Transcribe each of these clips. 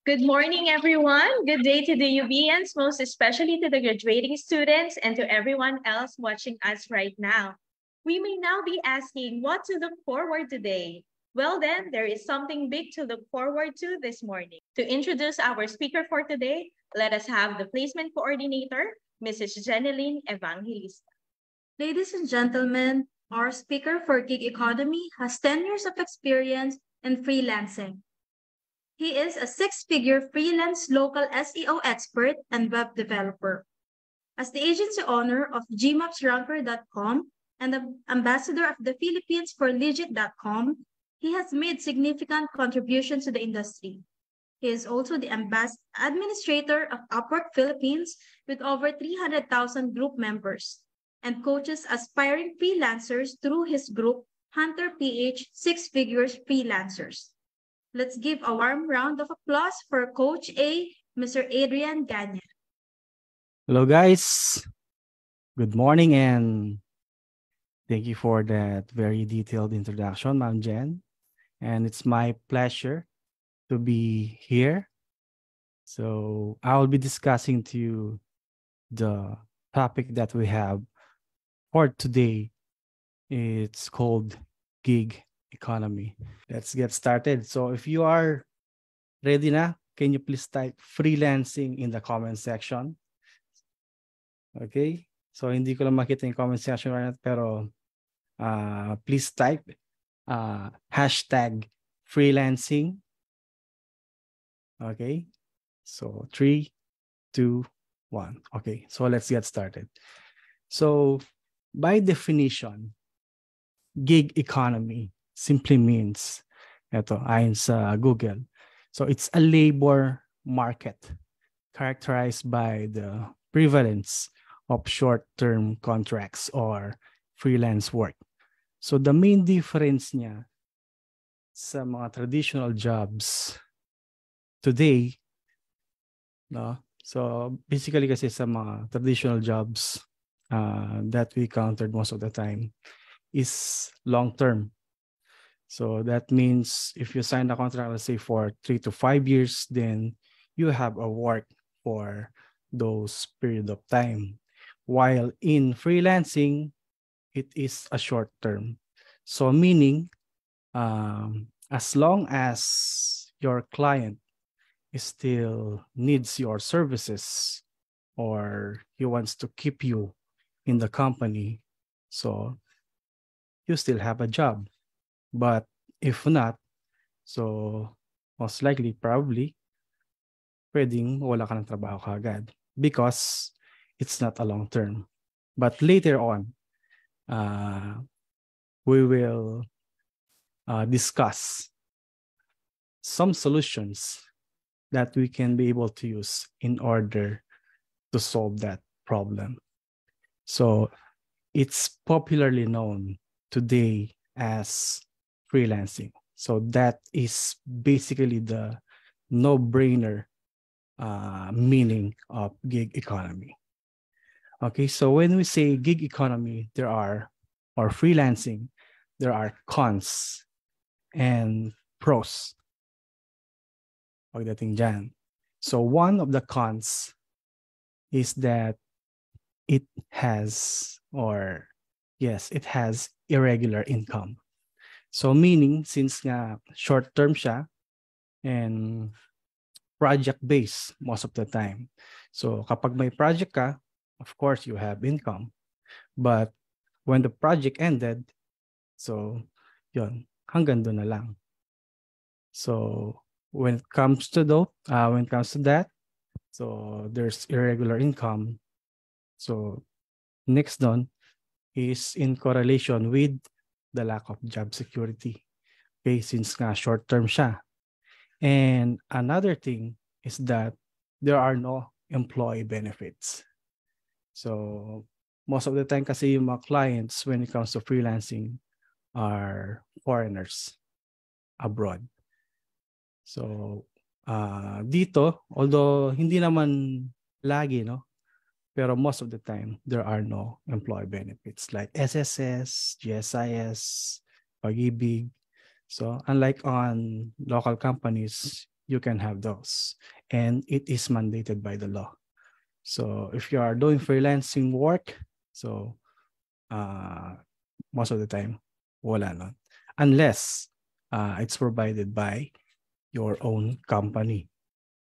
Good morning, everyone. Good day to the UBNs, most especially to the graduating students and to everyone else watching us right now. We may now be asking what to look forward today. Well, then, there is something big to look forward to this morning. To introduce our speaker for today, let us have the placement coordinator, Mrs. Jeneline Evangelista. Ladies and gentlemen, our speaker for gig economy has 10 years of experience in freelancing. He is a six-figure freelance local SEO expert and web developer. As the agency owner of gmapsranker.com and the ambassador of the Philippines for Legit.com, he has made significant contributions to the industry. He is also the administrator of Upwork Philippines with over 300,000 group members and coaches aspiring freelancers through his group, Hunter PH Six Figures Freelancers. Let's give a warm round of applause for Coach A, Mr. Adrian Ganya. Hello, guys. Good morning, and thank you for that very detailed introduction, Ma'am Jen. And it's my pleasure to be here. So I will be discussing to you the topic that we have for today. It's called gig economy. Let's get started. So if you are ready na, can you please type freelancing in the comment section? Okay? So hindi ko lang makita yung comment section right now, pero please type hashtag freelancing. Okay? So 3, 2, 1. Okay, so let's get started. So by definition, gig economy simply means, ito, ayon sa Google, so it's a labor market characterized by the prevalence of short-term contracts or freelance work. So the main difference niya sa mga traditional jobs today, no? So basically kasi sa mga traditional jobs that we countered most of the time is long-term. So that means if you sign a contract, let's say for 3 to 5 years, then you have a work for those period of time. While in freelancing, it is a short term. So meaning, as long as your client still needs your services or he wants to keep you in the company, so you still have a job. But if not, so most likely, probably, pwedeng wala ka ng trabaho kaagad because it's not a long term. But later on, we will discuss some solutions that we can be able to use in order to solve that problem. So it's popularly known today as freelancing. So that is basically the no-brainer meaning of gig economy. Okay, so when we say gig economy, or freelancing, there are cons and pros pagdating dyan. So one of the cons is that it has irregular income. So meaning, since nga short-term siya and project-based most of the time. So kapag may project ka, of course, you have income. But when the project ended, so yun, hanggang doon na lang. So when it comes to that, so there's irregular income. So next doon is in correlation with the lack of job security. Okay, since nga short-term siya. And another thing is that there are no employee benefits. So most of the time kasi yung mga clients when it comes to freelancing are foreigners abroad. So dito, although hindi naman lagi, no? Pero most of the time, there are no employee benefits like SSS, GSIS, Pag-ibig. So unlike on local companies, you can have those. And it is mandated by the law. So if you are doing freelancing work, so most of the time, wala nun. Unless it's provided by your own company.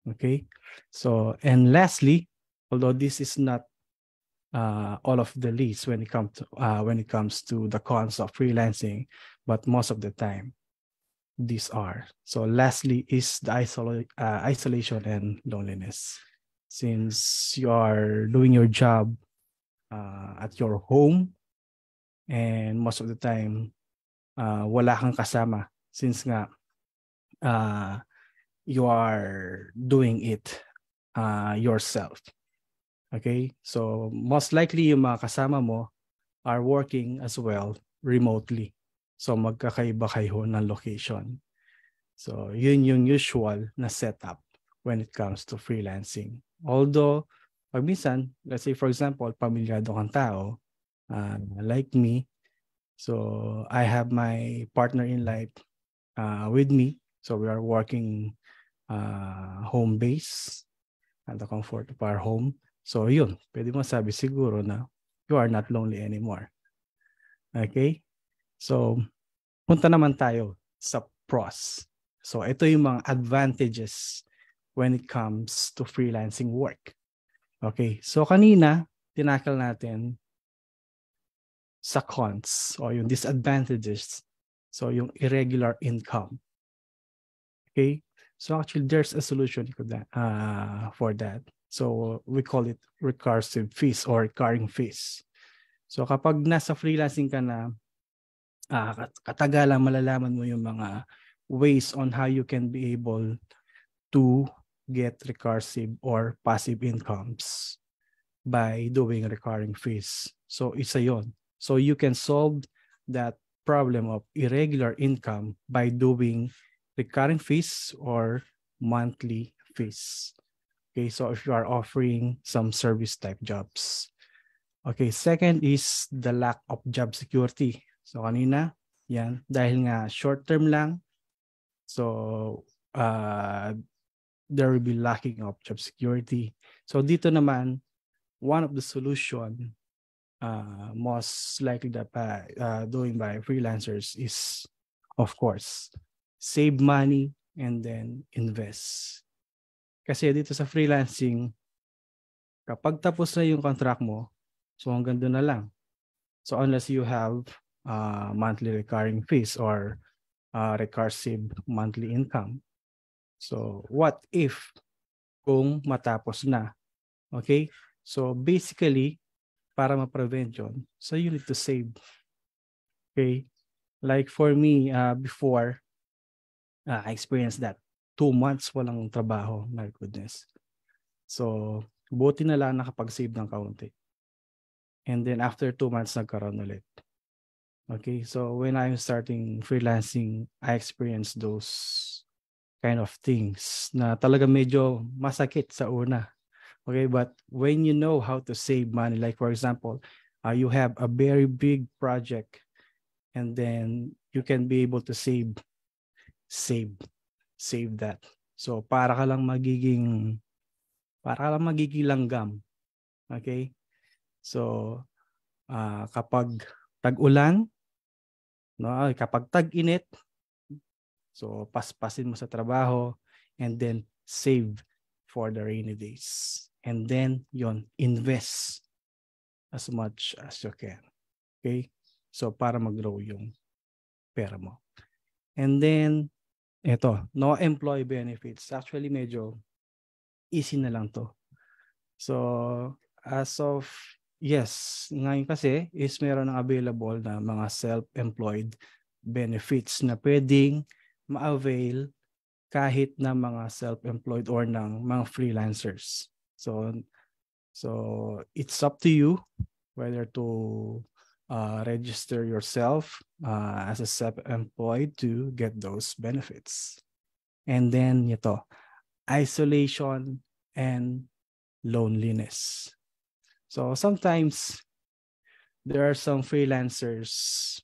Okay? So, and lastly, although this is not all of the list when it comes to the cons of freelancing, but most of the time, these are. So lastly is the isolation and loneliness. Since you are doing your job at your home, and most of the time, wala kang kasama since nga you are doing it yourself. Okay? So most likely yung mga kasama mo are working as well remotely. So magkakaiba kayo ng location. So yun yung usual na setup when it comes to freelancing. Although, pag minsan, let's say for example, pamilyado kang tao, like me, so I have my partner in life with me. So we are working home base at the comfort of our home. So yun, pwede mo sabi siguro na you are not lonely anymore. Okay? So, punta naman tayo sa pros. So, ito yung mga advantages when it comes to freelancing work. Okay? So, kanina, tinakal natin sa cons o yung disadvantages. So, yung irregular income. Okay? So, actually, there's a solution for that. So, we call it recursive fees or recurring fees. So, kapag nasa freelancing ka na, katagalan malalaman mo yung mga ways on how you can be able to get recursive or passive incomes by doing recurring fees. So, isa yon. So, you can solve that problem of irregular income by doing recurring fees or monthly fees. Okay, so if you are offering some service type jobs. Okay, second is the lack of job security. So kanina, yan, dahil nga short term lang, so there will be lacking of job security. So dito naman, one of the solution most likely that doing by freelancers is, of course, save money and then invest. Kasi dito sa freelancing, kapag tapos na yung contract mo, so hanggang doon na lang. So unless you have monthly recurring fees or recursive monthly income. So what if kung matapos na? Okay? So basically, para ma-prevent yun, so you need to save. Okay? Like for me, before, I experienced that. 2 months walang trabaho. My goodness. So, buti na lang nakapag-save ng kaunti. And then after 2 months, nagkaroon ulit. Okay, so when I'm starting freelancing, I experienced those kind of things na talaga medyo masakit sa una. Okay, but when you know how to save money, like for example, you have a very big project and then you can be able to save that. So para ka lang magiging langgam. Okay? So kapag tag-ulan, no, kapag tag-init, so paspasin mo sa trabaho and then save for the rainy days. And then invest as much as you can. Okay? So para mag-grow yung pera mo. And then no employee benefits. Actually, medyo easy na lang to. So, as of, yes, ngayon kasi is meron ng available na mga self-employed benefits na pwedeng ma-avail kahit na mga self-employed or ng mga freelancers. So it's up to you whether to register yourself as a self-employed to get those benefits. And then isolation and loneliness. So sometimes there are some freelancers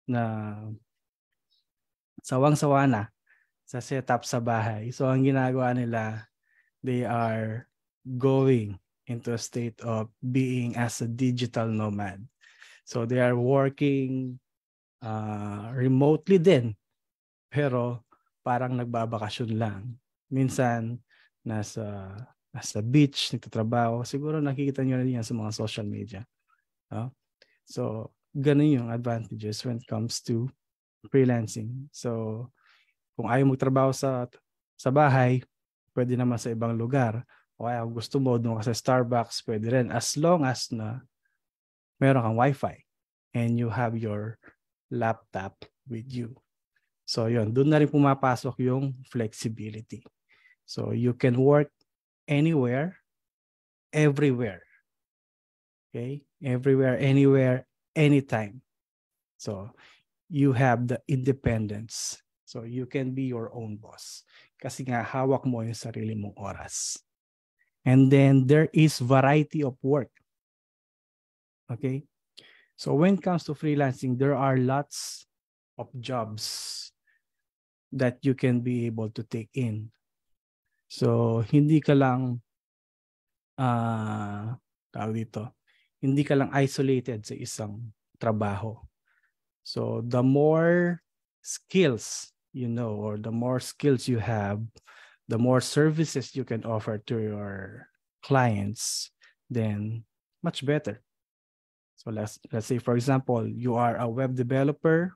na sawang-sawa na sa setup sa bahay. So ang ginagawa nila, they are going into a state of being as a digital nomad. So they are working remotely din, pero parang nagbabakasyon lang. Minsan nasa beach, nagtatrabaho. Siguro nakikita nyo rin yan sa mga social media. No? So ganun yung advantages when it comes to freelancing. So kung ayaw magtrabaho sa bahay, pwede naman sa ibang lugar. O kaya kung gusto mo, doon ka sa Starbucks, pwede rin. As long as na meron kang wifi and you have your laptop with you. So yun, doon na rin pumapasok yung flexibility. So you can work anywhere, everywhere. Okay? Everywhere, anywhere, anytime. So you have the independence. So you can be your own boss. Kasi nga hawak mo yung sarili mong oras. And then there is variety of work. Okay? So when it comes to freelancing, there are lots of jobs that you can be able to take in. So hindi ka lang hindi ka lang isolated sa isang trabaho. So the more skills you know, or the more skills you have, the more services you can offer to your clients, then much better. So let's say, for example, you are a web developer,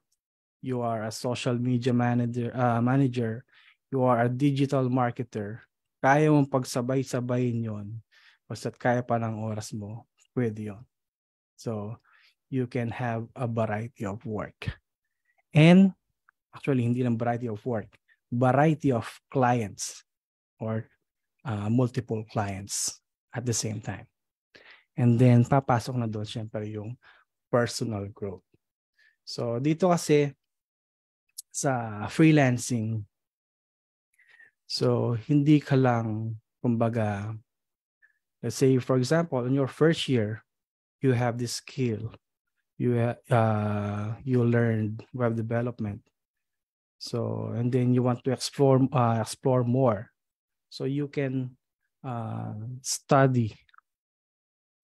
you are a social media manager, you are a digital marketer. Kaya mong pagsabay-sabayin yon, basta't kaya pa ng oras mo, pwede yon. So you can have a variety of work. And actually, hindi lang variety of work, variety of clients or multiple clients at the same time. And then, papasok na doon syempre yung personal growth. So, dito kasi sa freelancing, so hindi ka lang, kumbaga, let's say, for example, in your first year, you have this skill. You learned web development. So, and then you want to explore more. So you can study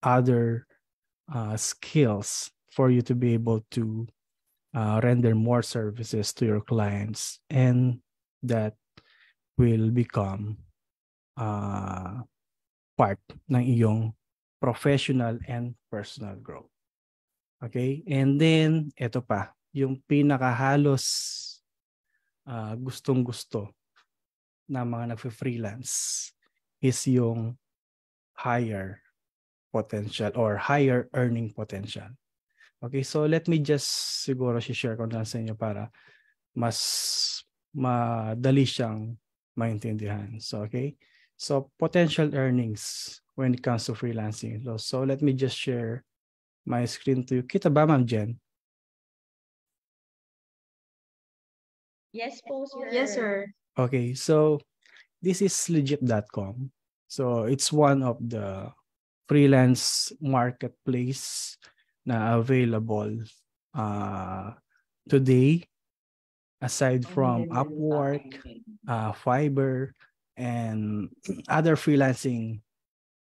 other skills for you to be able to render more services to your clients, and that will become part ng iyong professional and personal growth. Okay? And then, ito pa, yung pinakahalos gustong-gusto na mga nagfe-freelance is yung higher potential or higher earning potential. Okay, so let me just siguro share ko na sa inyo para mas madali siyang maintindihan. So, okay. So, potential earnings when it comes to freelancing. So, let me just share my screen to you. Kita ba, Ma'am Jen? Yes po, sir. Yes, sir. Okay, so this is legit.com. So it's one of the freelance marketplace na available today, aside from Upwork, Fiverr, and other freelancing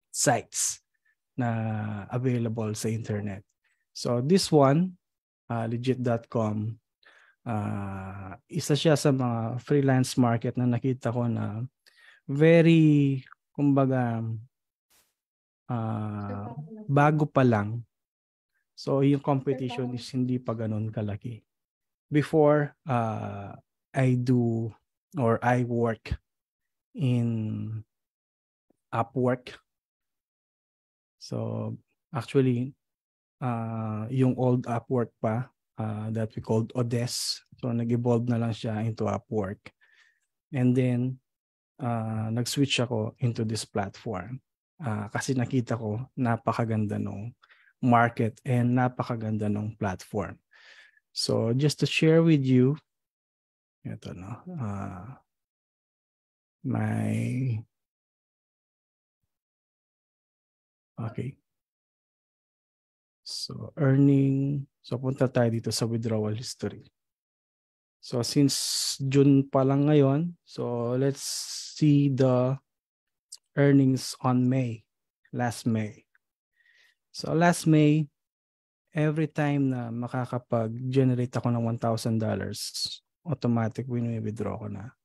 sites na available sa internet. So this one, legit.com, isa siya sa mga freelance market na nakita ko na very, kumbaga, bago pa lang. So yung competition is hindi pa ganun kalaki. Before, I work in Upwork. So actually, yung old Upwork pa, that we called Odes. So nag-evolve na lang siya into Upwork. And then, nag-switch ako into this platform. Kasi nakita ko napakaganda nung market and napakaganda nung platform. So just to share with you, ito no, okay. So earning, so punta tayo dito sa withdrawal history. So since June pa lang ngayon, so let's see the earnings on last May. So last May, every time na makakapag-generate ako ng $1,000, automatic withdraw ko na.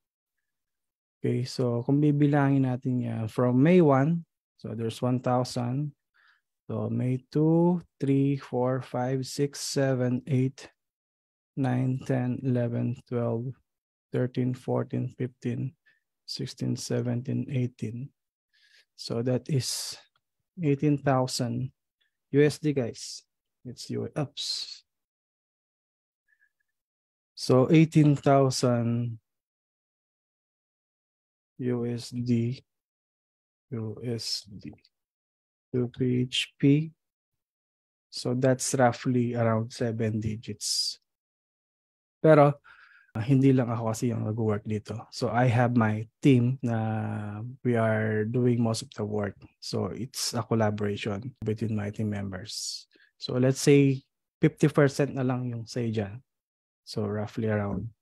Okay, so kung bibilangin natin yan from May 1, so there's 1,000. So May 2, 3, 4, 5, 6, 7, 8, 9, 10, 11, 12, 13, 14, 15, 16, 17, 18. So that is 18,000 USD, guys. It's ups. So 18,000 USD to PHP. So that's roughly around 7 digits. Pero hindi lang ako kasi yung nag-work dito. So I have my team na we are doing most of the work. So it's a collaboration between my team members. So let's say 50% na lang yung say dyan. So roughly around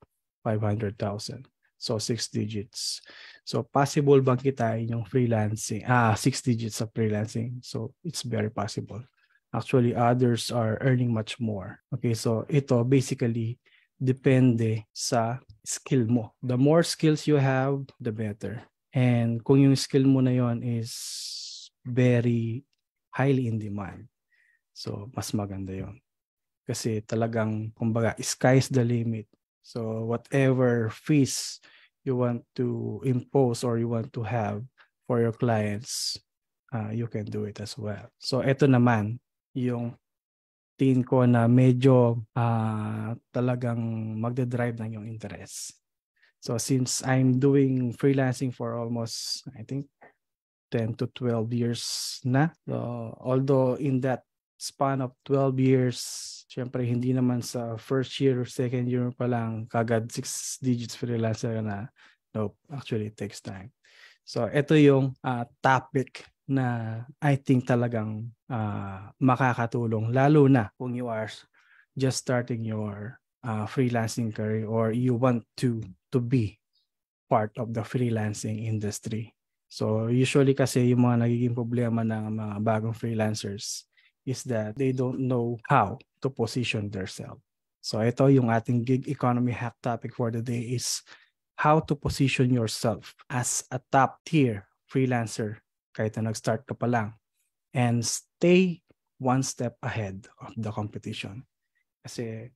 500,000. So 6 digits. So possible bang kitain yung freelancing? 6 digits of freelancing. So it's very possible. Actually, others are earning much more. Okay, so ito basically depende sa skill mo. The more skills you have, the better. And kung yung skill mo na yon is very highly in demand, so mas maganda yon. Kasi talagang, kumbaga, sky's the limit. So whatever fees you want to impose or you want to have for your clients, you can do it as well. So ito naman, yung tingin ko na medyo talagang magdadrive ng yung interest. So since I'm doing freelancing for almost, I think, 10 to 12 years na. So, although in that span of 12 years, syempre hindi naman sa first year or second year pa lang kagad 6 digits freelancer na. Nope, actually it takes time. So ito yung topic na I think talagang makakatulong, lalo na kung you are just starting your freelancing career or you want to be part of the freelancing industry. So usually kasi yung mga nagiging problema ng mga bagong freelancers is that they don't know how to position themselves. So ito yung ating gig economy hack topic for the day is how to position yourself as a top tier freelancer kahit na nag-start ka pa lang and stay one step ahead of the competition. Kasi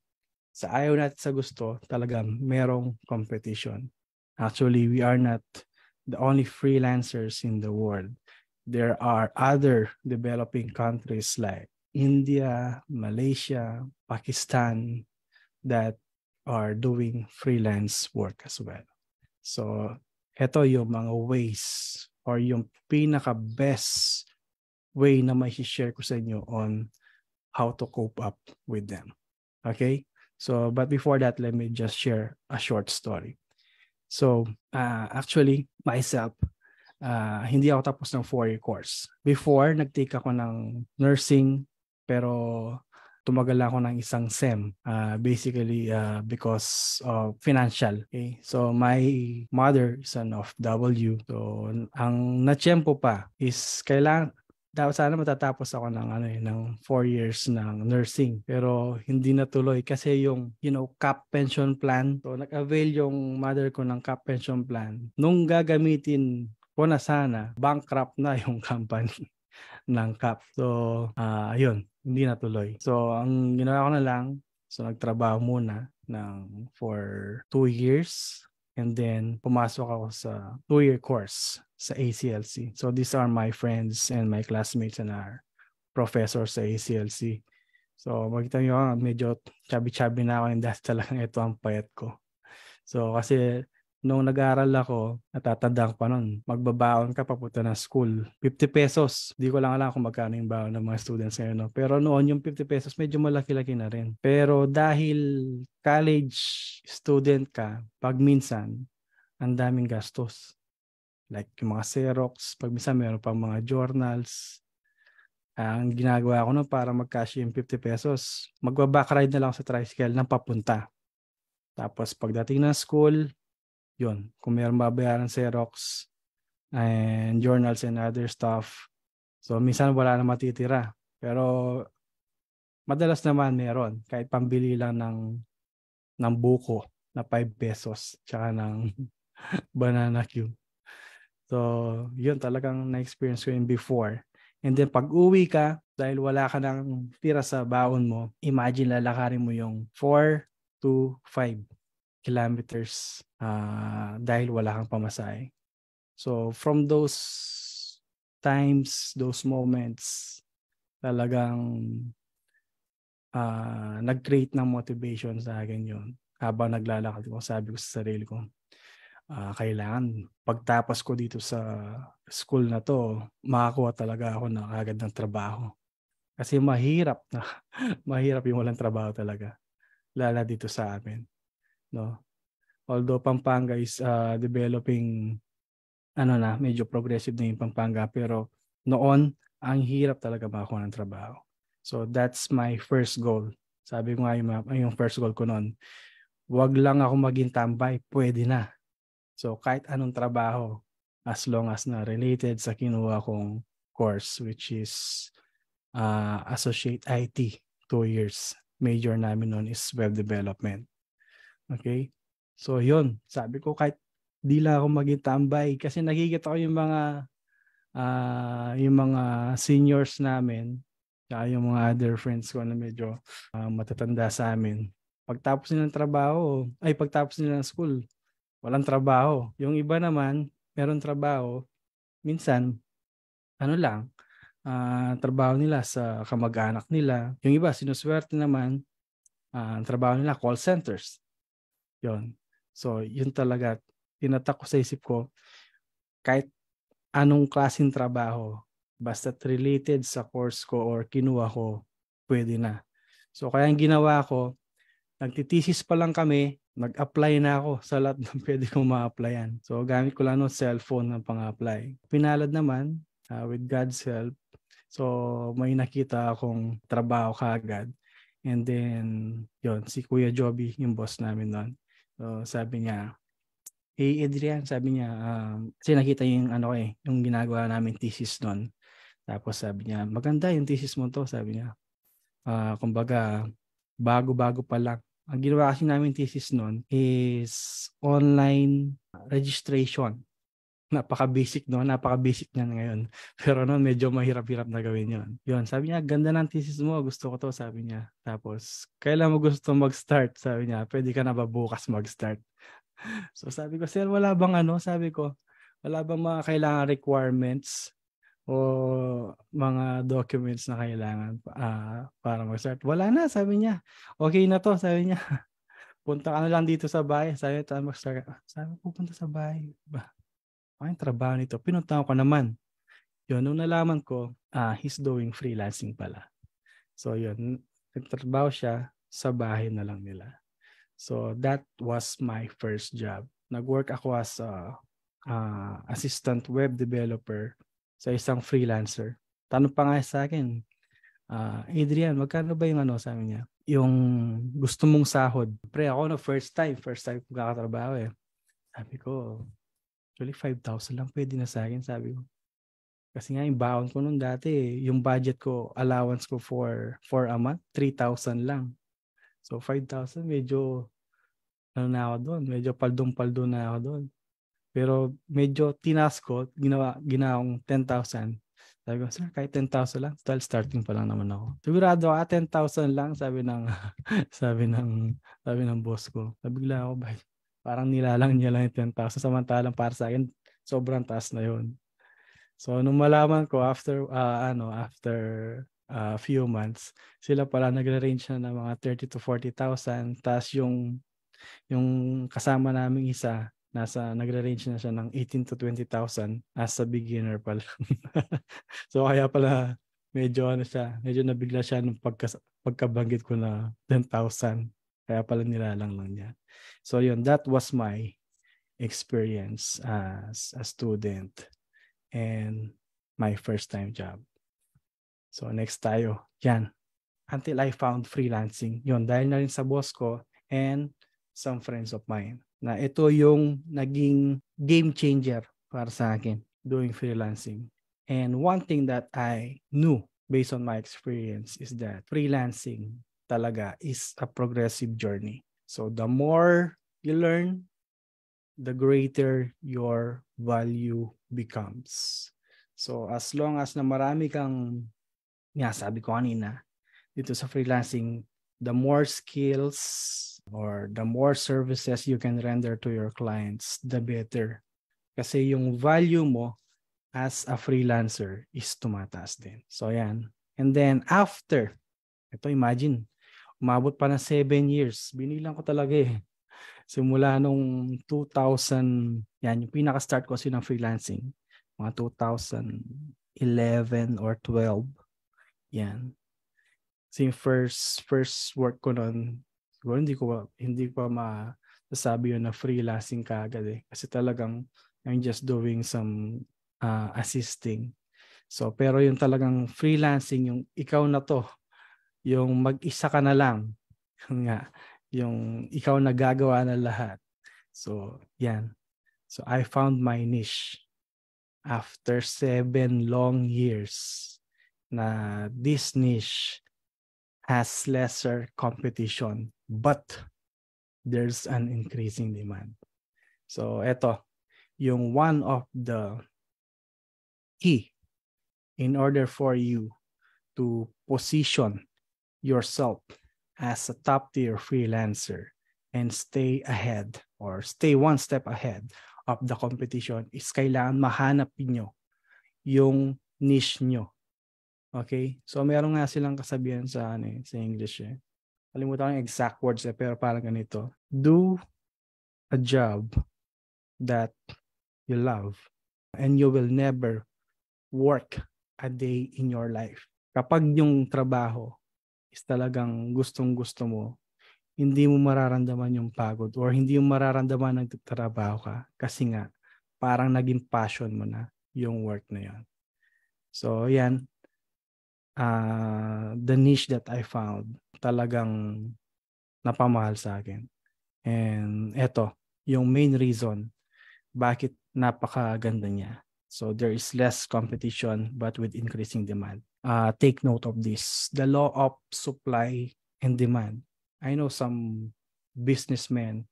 sa ayaw natin sa gusto, talagang merong competition. Actually, we are not the only freelancers in the world. There are other developing countries like India, Malaysia, Pakistan that are doing freelance work as well. So, ito yung mga ways or yung pinaka-best way na may share ko sa inyo on how to cope up with them. Okay? So, but before that, let me just share a short story. So, actually, myself, hindi ako tapos ng 4-year course. Before, nag-take ako ng nursing, pero tumagal ako ng isang SEM. Basically, because of financial. Okay? So, my mother is an OFW. So, ang natsyempo pa is dapat sana matatapos ako ng 4 years ng nursing, pero hindi natuloy kasi yung cap pension plan. So nag-avail yung mother ko ng cap pension plan. Nung gagamitin ko na sana, bankrupt na yung company ng cap. So ayun, hindi natuloy. So ang ginawa ko na lang, so nagtrabaho muna for 2 years. And then, pumasok ako sa 2-year course sa ACLC. So, these are my friends and my classmates and our professors sa ACLC. So, makita nyo, medyo chubby-chubby na ako and dahil talagang ito ang payat ko. So, kasi nung nag-aaral ako, natatandaan ko pa nun, magbabaon ka papunta ng school. 50 pesos. Di ko lang alam kung magkano yung baon ng mga students ngayon. No? Pero noon yung 50 pesos, medyo malaki-laki na rin. Pero dahil college student ka, pag minsan, ang daming gastos. Like yung mga Xerox, pag minsan meron pang mga journals. Ang ginagawa ko nun para mag-cash yung 50 pesos, magbaback ride na lang sa tricycle ng papunta. Tapos pagdating ng school, yun, kung mayroong babayaran Xerox and journals and other stuff. So minsan wala na matitira. Pero madalas naman meron. Kahit pambili lang ng buko na 5 pesos tsaka ng banana cue. So yun talagang na-experience ko yun before. And then pag uwi ka, dahil wala ka nang tira sa baon mo, imagine lalakarin mo yung 4 to 5 kilometers dahil wala kang pamasahe. So from those times, those moments, talagang nag-create ng motivation sa akin yun. Habang naglalakad ko, sabi ko sa sarili ko, kailangan pagtapos ko dito sa school na to, makakuha talaga ako na agad ng trabaho. Kasi mahirap na, mahirap yung walang trabaho talaga. Lalo dito sa amin. No? Although Pampanga is developing, medyo progressive na yung Pampanga, pero noon, ang hirap talaga makakuha ng trabaho. So that's my first goal. Sabi ko nga yung first goal ko noon, wag lang ako maging tambay, pwede na. So kahit anong trabaho, as long as na related sa kinuha kong course, which is Associate IT, 2 years. Major namin noon is web development. Okay? So yun, sabi ko kahit di lang ako maging tambay kasi nakikita ko yung mga seniors namin, yung mga other friends ko na medyo matatanda sa amin. Pagtapos nila ng school, walang trabaho. Yung iba naman, meron trabaho. Minsan, trabaho nila sa kamag-anak nila. Yung iba, sinuswerte naman, trabaho nila, call centers. Yun. So, yun talaga, tinatak ko sa isip ko, kahit anong klaseng trabaho, basta related sa course ko or kinuha ko, pwede na. So, kaya ang ginawa ko, nagtitesis pa lang kami, nag-apply na ako sa lahat ng pwede kong ma-applyan. So, gamit ko lang cellphone ng pang-apply. Pinalad naman, with God's help. So, may nakita akong trabaho kaagad. And then, yun, si Kuya Joby, yung boss namin noon. So, sabi niya, hey Adrian, sabi niya, kasi nakita yung yung ginagawa namin thesis noon. Tapos sabi niya, maganda yung thesis mo to, sabi niya. Kumbaga, bago-bago pa lang. Ang ginawa kasi namin thesis noon is online registration. Napaka-basic niya ngayon. Pero noon medyo mahirap-hirap na gawin yun. Yun, sabi niya, ganda ng thesis mo, gusto ko to, sabi niya. Tapos, kailan mo gusto mag-start? Sabi niya, pwede ka na ba bukas mag-start? So sabi ko, sir, wala bang wala bang mga kailangan requirements o mga documents na kailangan para mag-start? Wala na, sabi niya. Okay na to, sabi niya. Punta ka na lang dito sa bahay. Sabi niya, mag-start. Sabi ko, pupunta sa bahay. Ay, trabaho nito. Pinunta ko naman. Yun, nung nalaman ko, he's doing freelancing pala. So yun, nagtrabaho siya sa bahay na lang nila. So that was my first job. Nag-work ako as assistant web developer sa isang freelancer. Tanong pa nga sa akin, Adrian, magkano ba yung sabi niya? Yung gusto mong sahod. Pre, ako na first time ko kakatrabaho eh. Sabi ko, actually 5,000 lang pwede na sa akin, sabi ko. Kasi nga yung baon ko nung dati, yung budget ko, allowance ko for a month, 3,000 lang. So 5,000, medyo na ako doon. Medyo paldong-paldo na ako doon. Pero medyo tinas ko, ginawang 10,000. Sabi ko, sir, kahit 10,000 lang, dahil starting pa lang naman ako. Sigurado 10,000 lang, sabi ng boss ko. Nabigla ako, parang nilalang niya lang yung 10,000. Samantalang para sa akin, sobrang taas na yun. So, nung malaman ko, after a few months, sila pala nagre-range na ng mga 30 to 40,000. Tapos yung kasama naming isa, nagre-range na siya ng 18 to 20,000 as a beginner pa lang. So, kaya pala medyo nabigla siya nung pagkabanggit ko na 10,000. Kaya pala nilalang lang niya. So yun, that was my experience as a student and my first time job. So next tayo, yan. Until I found freelancing. Yun, dahil na rin sa boss ko and some friends of mine na ito yung naging game changer para sa akin doing freelancing. And one thing that I knew based on my experience is that freelancing talaga is a progressive journey. So the more you learn, the greater your value becomes. So as long as na marami kang, sabi ko kanina, dito sa freelancing, the more skills or the more services you can render to your clients, the better. Kasi yung value mo as a freelancer is tumataas din. So yan. And then after, ito imagine, umabot pa ng 7 years. Binilang ko talaga eh. Simula nung 2000, yan, yung pinaka-start ko kasi ng freelancing. Mga 2011 or 12. Yan. So yung first work ko noon, siguro hindi pa masasabi yun na freelancing kaagad eh. Kasi talagang I'm just doing some assisting. So pero yung talagang freelancing, yung ikaw na to, yung mag-isa ka na lang, yung ikaw na gagawa na lahat. So yan. So I found my niche after 7 long years na this niche has lesser competition, but there's an increasing demand. So eto, yung one of the key in order for you to position yourself as a top-tier freelancer and stay ahead or stay one step ahead of the competition is kailangan mahanap niyo yung niche nyo. Okay? So meron nga silang kasabihan sa English eh. Kalimutan ko yung exact words eh, pero parang ganito. Do a job that you love and you will never work a day in your life. Kapag yung trabaho is talagang gustong-gusto mo, hindi mo mararamdaman yung pagod or hindi mo mararamdaman nagtatrabaho ka kasi nga parang naging passion mo na yung work na yan. So yan, the niche that I found talagang napamahal sa akin. And eto, yung main reason bakit napakaganda niya. So there is less competition but with increasing demand. Take note of this. The law of supply and demand. I know some businessmen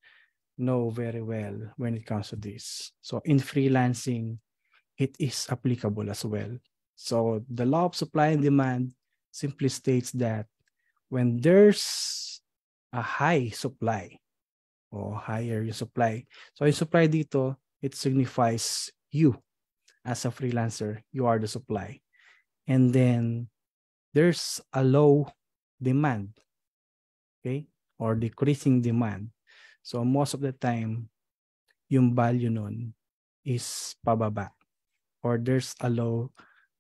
know very well when it comes to this. So in freelancing, it is applicable as well. So the law of supply and demand simply states that when there's a high supply or higher yung supply. So yung supply dito, it signifies you as a freelancer, you are the supply. And then there's a low demand, okay? Or decreasing demand. So most of the time, yung value nun is pababa. Or there's a low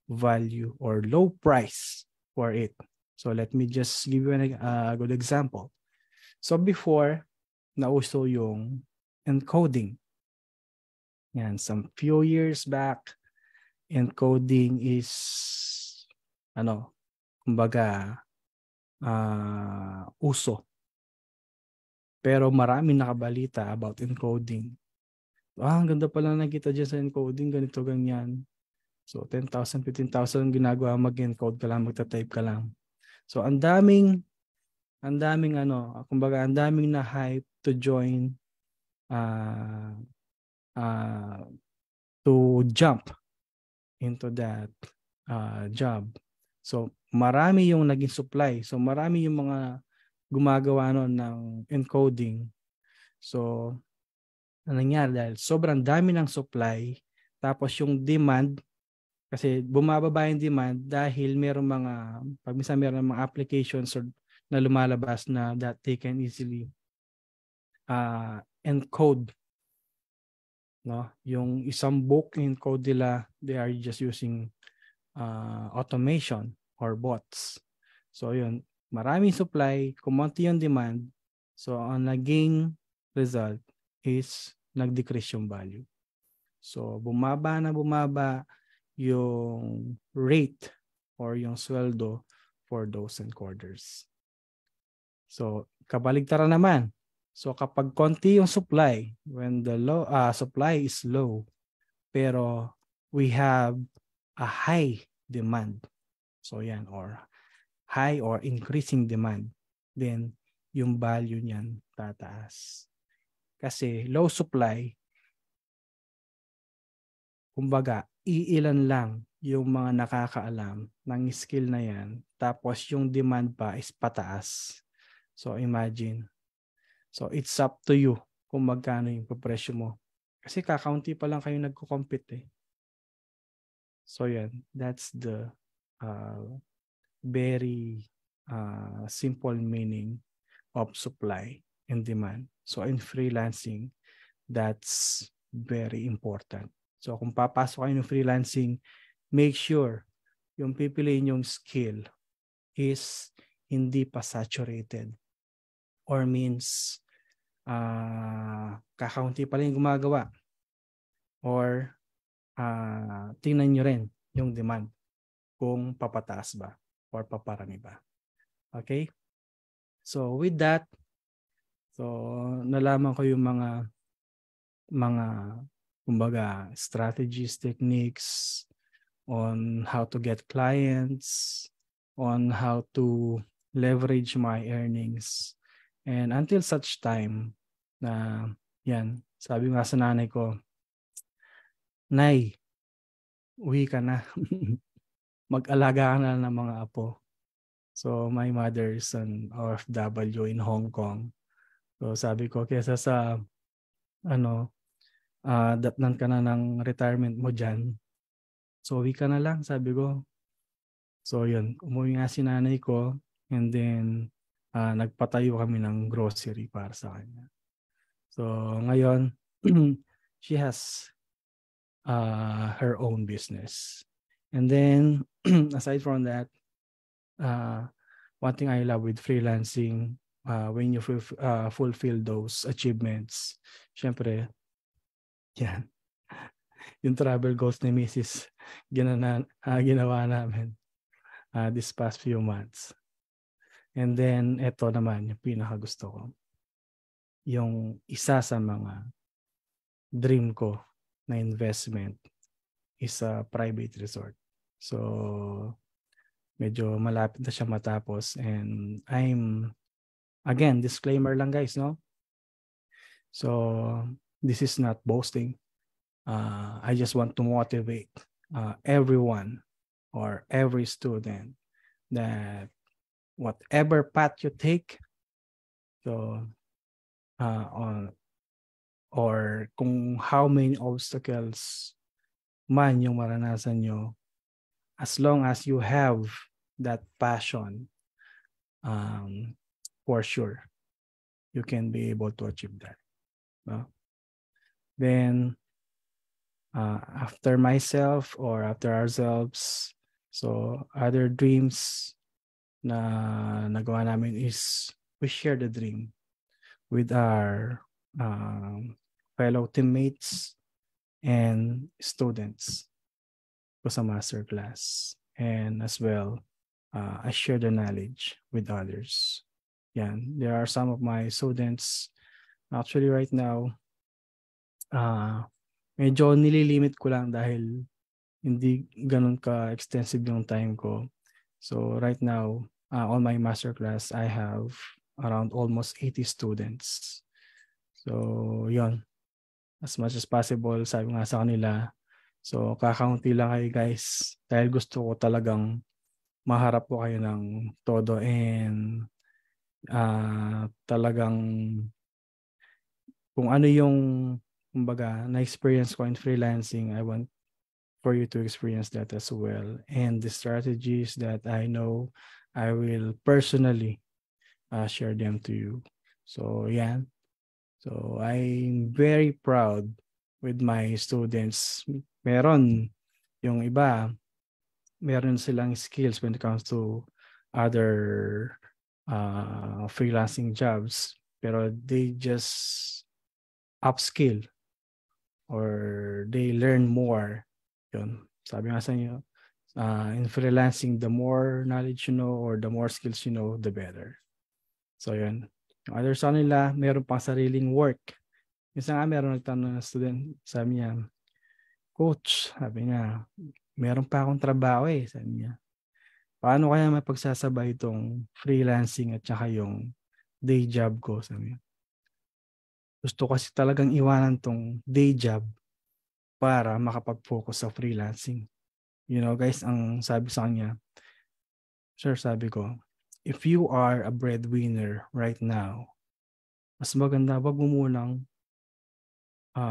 value or low price for it. So let me just give you a good example. So before, nauso yung encoding. Yan, some few years back, encoding is kumbaga uso. Pero maraming nakabalita about encoding. Ang ganda pala nakita dyan sa encoding, ganito, ganyan. So 10,000, 15,000 ginagawa mag-encode ka lang, magta-type ka lang. So ang daming kumbaga ang daming na hype to join to jump into that job. So marami yung naging supply. So marami yung mga gumagawa ng encoding. So ano nangyari dahil sobrang dami ng supply tapos yung demand kasi bumababa yung demand dahil pag minsan meron mga applications na lumalabas na that they can easily encode, no, yung isang book encode nila, they are just using automation or bots. So yun, maraming supply, kumonti yung demand, so ang naging result is nag-decrease yung value. So bumaba yung rate or yung sweldo for those encoders. So kabaligtaran naman, So kapag konti yung supply, when the supply is low, pero we have a high demand. So yan, or high or increasing demand, then yung value niyan tataas. Kasi low supply, kumbaga, iilan lang yung mga nakakaalam ng skill na yan. Tapos yung demand pa is pataas. So imagine. So it's up to you kung magkano yung presyo mo. Kasi kakaunti pa lang kayo nagko-compete eh. So yan, that's the very simple meaning of supply and demand. So in freelancing, that's very important. So kung papasok kayo ng freelancing, make sure yung pipiliin yung skill is hindi pa saturated, or means kakaunti pa lang yung gumagawa, or tingnan nyo rin yung demand kung papataas ba or paparami ba. Okay? So with that, so nalaman ko yung mga kumbaga strategies, techniques on how to get clients, on how to leverage my earnings. And until such time na yan, sabi nga sa nanay ko, Nay, uwi ka na. Mag-alaga ka na ng mga apo. So my mother is an OFW in Hong Kong. So sabi ko, kesa sa datnan ka na ng retirement mo dyan, so uwi ka na lang, sabi ko. So yun, umuwi nga si nanay ko, and then nagpatayo kami ng grocery para sa kanya. So ngayon, she has her own business. And then aside from that, one thing I love with freelancing, when you fulfill those achievements, syempre, yan, yung travel goals ni Mrs. Ginawa namin this past few months. And then, eto naman, yung pinakagusto ko. Yung isa sa mga dream ko na investment is a private resort. So, medyo malapit na siya matapos, and again, disclaimer lang guys, no? So, this is not boasting. I just want to motivate everyone or every student that whatever path you take, so or kung how many obstacles man yung maranasan nyo, as long as you have that passion, for sure you can be able to achieve that. No? Then after myself or after ourselves, so other dreams na nagawa namin is we share the dream with our fellow teammates and students ko sa masterclass, and as well I share the knowledge with others. Yan, there are some of my students actually right now medyo nililimit ko lang dahil hindi ganun ka-extensive yung time ko. So right now, on my masterclass, I have around almost 80 students. So yun, as much as possible, sabi nga sa kanila, so kakaunti lang kayo guys, dahil gusto ko talagang maharap po kayo ng todo, and talagang kung ano yung kumbaga na-experience ko in freelancing, I want for you to experience that as well. And the strategies that I know, I will personally share them to you. So yan. So I'm very proud with my students. Meron yung iba, meron silang skills when it comes to other freelancing jobs, pero they just upskill or they learn more. Yun. Sabi nga sa inyo, in freelancing, the more knowledge you know or the more skills you know, the better. So yun. Yung other sa nila, meron pang sariling work. Minsan nga meron nagtanong ng student, sabi niya, Coach, sabi niya, meron pa akong trabaho sabi niya. Paano kaya mapagsasabay itong freelancing at saka yung day job ko, sabi niya. Gusto kasi talagang iwanan tong day job para makapag-focus sa freelancing. You know guys, ang sabi sa kanya, sir, sabi ko, if you are a breadwinner right now, mas maganda wag mo munang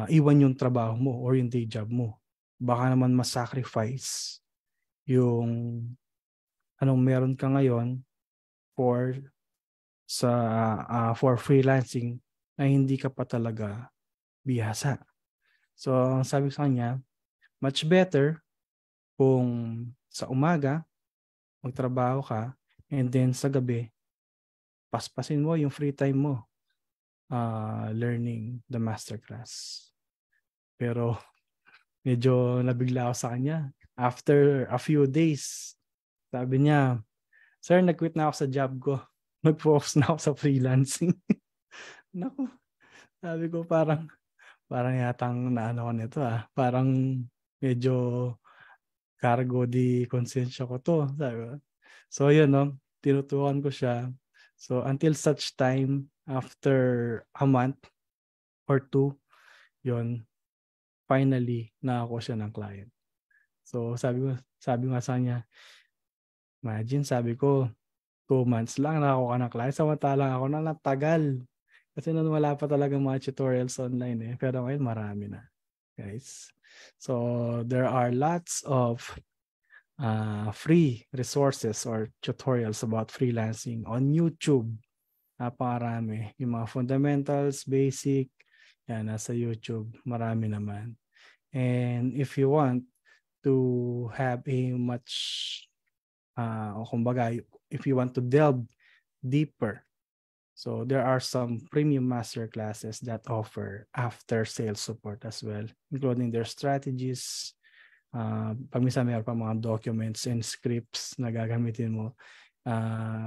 iwan yung trabaho mo or yung day job mo. Baka naman masacrifice yung anong meron ka ngayon for freelancing na hindi ka pa talaga bihasa. So, sabi ko sa kanya, much better kung sa umaga magtrabaho ka and then sa gabi paspasin mo yung free time mo learning the masterclass. Pero medyo nabigla ako sa kanya. After a few days, sabi niya, sir, nag-quit na ako sa job ko. Nag-focus na ako sa freelancing. Naku, sabi ko parang yatang naano ko nito Parang medyo cargo di konsensya ko to. Sabi ko. So yun, no? Tinutukan ko siya. So until such time, after a month or two, yun, finally, nakakuha siya ng client. So sabi nga sa kanya, imagine, sabi ko, 2 months lang nakakuha ka ng client. Samantalang ako na natagal. Kasi noon wala pa talaga mga tutorials online Pero ngayon marami na, guys. So there are lots of free resources or tutorials about freelancing on YouTube. Napakarami. Yung mga fundamentals, basic, yan, nasa YouTube. Marami naman. And if you want to have a much, kumbaga, if you want to delve deeper, so there are some premium master classes that offer after sales support as well, including their strategies. Pag minsan mayroon pa mga documents and scripts na gagamitin mo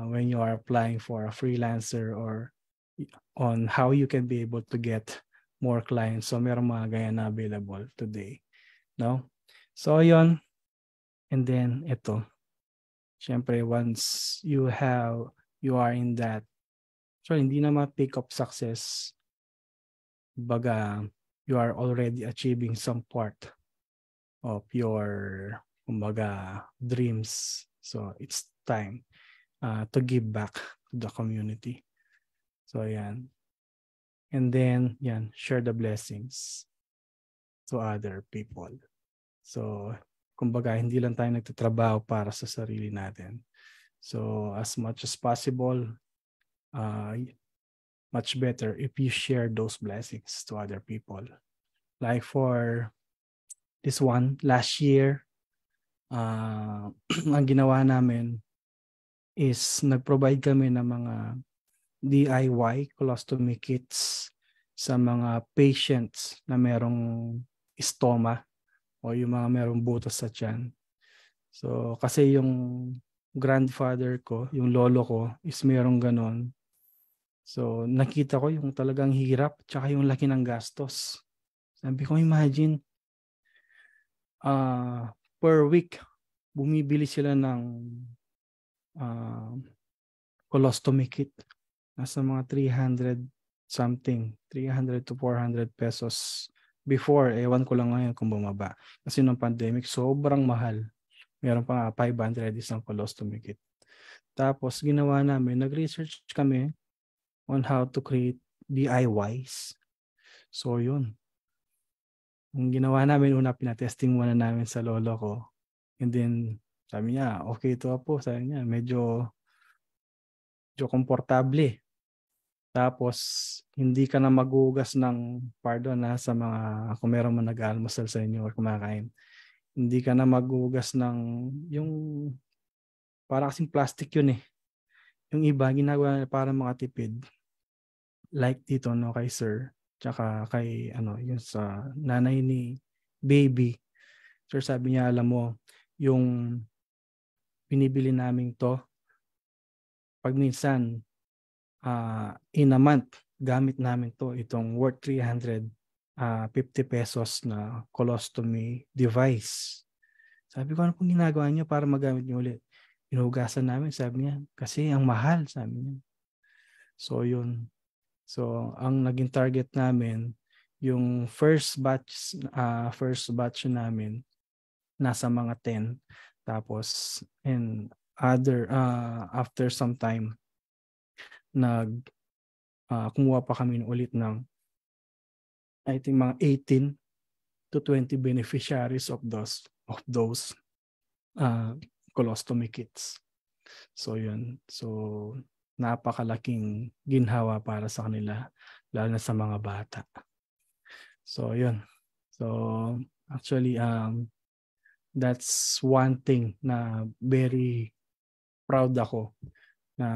when you are applying for a freelancer or on how you can be able to get more clients. So meron mga ganyan na available today. No? So yun. And then ito. Siyempre once you are in that, so hindi na ma-pick up success, baga you are already achieving some part of your kumbaga dreams. So it's time to give back to the community. So yan. And then yan, share the blessings to other people. So kumbaga hindi lang tayo nagtatrabaho para sa sarili natin. So as much as possible, much better if you share those blessings to other people. Like for this one, last year, ang ginawa namin is nag-provide kami ng mga DIY colostomy kits sa mga patients na merong stoma o yung mga merong butas sa tiyan. So kasi yung grandfather ko, yung lolo ko is merong ganon. So nakita ko yung talagang hirap tsaka yung laki ng gastos. Sabi ko, imagine, per week, bumibili sila ng colostomy kit. Nasa mga 300 to 400 pesos. Before, ewan ko lang ngayon kung bumaba. Kasi nung pandemic, sobrang mahal. Meron pa nga 500 isang colostomy kit. Tapos, ginawa namin, nag-research kami on how to create DIYs. So, yun. Ang ginawa namin, una pinatesting muna namin sa lolo ko. And then, sabi niya, okay ito po. Sabi niya, medyo komportable. Tapos, hindi ka na magugas ng, sa mga, kung meron man nag-almusal sa inyo or kumakain, hindi ka na magugas ng, yung, para kasing plastic yun Yung iba, ginagawa para makatipid. Like dito, no, kay sir, tsaka kay, yung sa nanay ni baby. Sir, sabi niya, alam mo, yung binibili namin to, pag minsan, in a month, gamit namin itong worth 350 pesos na colostomy device. Sabi ko, ano pong ginagawa niyo para magamit niyo ulit? Inugasan namin, sabi niya, kasi ang mahal, sabi niya. So, yun. So, ang naging target namin, yung first batch namin, nasa mga 10. Tapos, and after some time, kumuha pa kami ulit ng, I think, mga 18 to 20 beneficiaries of those colostomy kits. So, yun. So, napakalaking ginhawa para sa kanila, lalo na sa mga bata. So, yun. So, actually, that's one thing na very proud ako na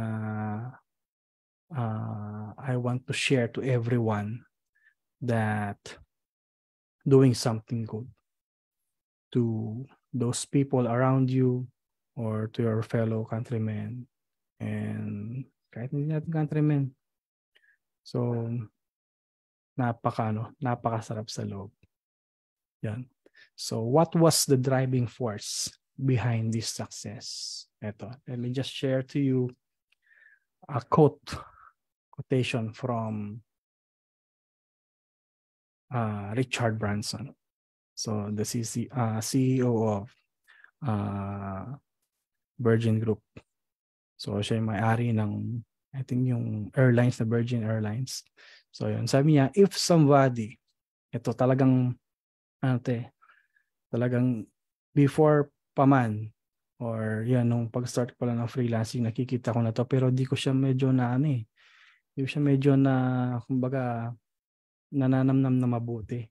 I want to share to everyone, that doing something good to those people around you or to your fellow countrymen, and kahit hindi natin countrymen. So, napakasarap sa loob. Yan. So, what was the driving force behind this success? Ito, let me just share to you a quotation from Richard Branson. So, the CEO of Virgin Group. So, siya yung may-ari ng, I think, yung airlines na Virgin Airlines. So, yun. Sabi niya, if somebody, ito talagang, talagang before pa man, or yan, nung pag-start ko lang ng freelancing, nakikita ko na to, pero di ko siya medyo di ko siya medyo kumbaga, nananamnam na mabuti.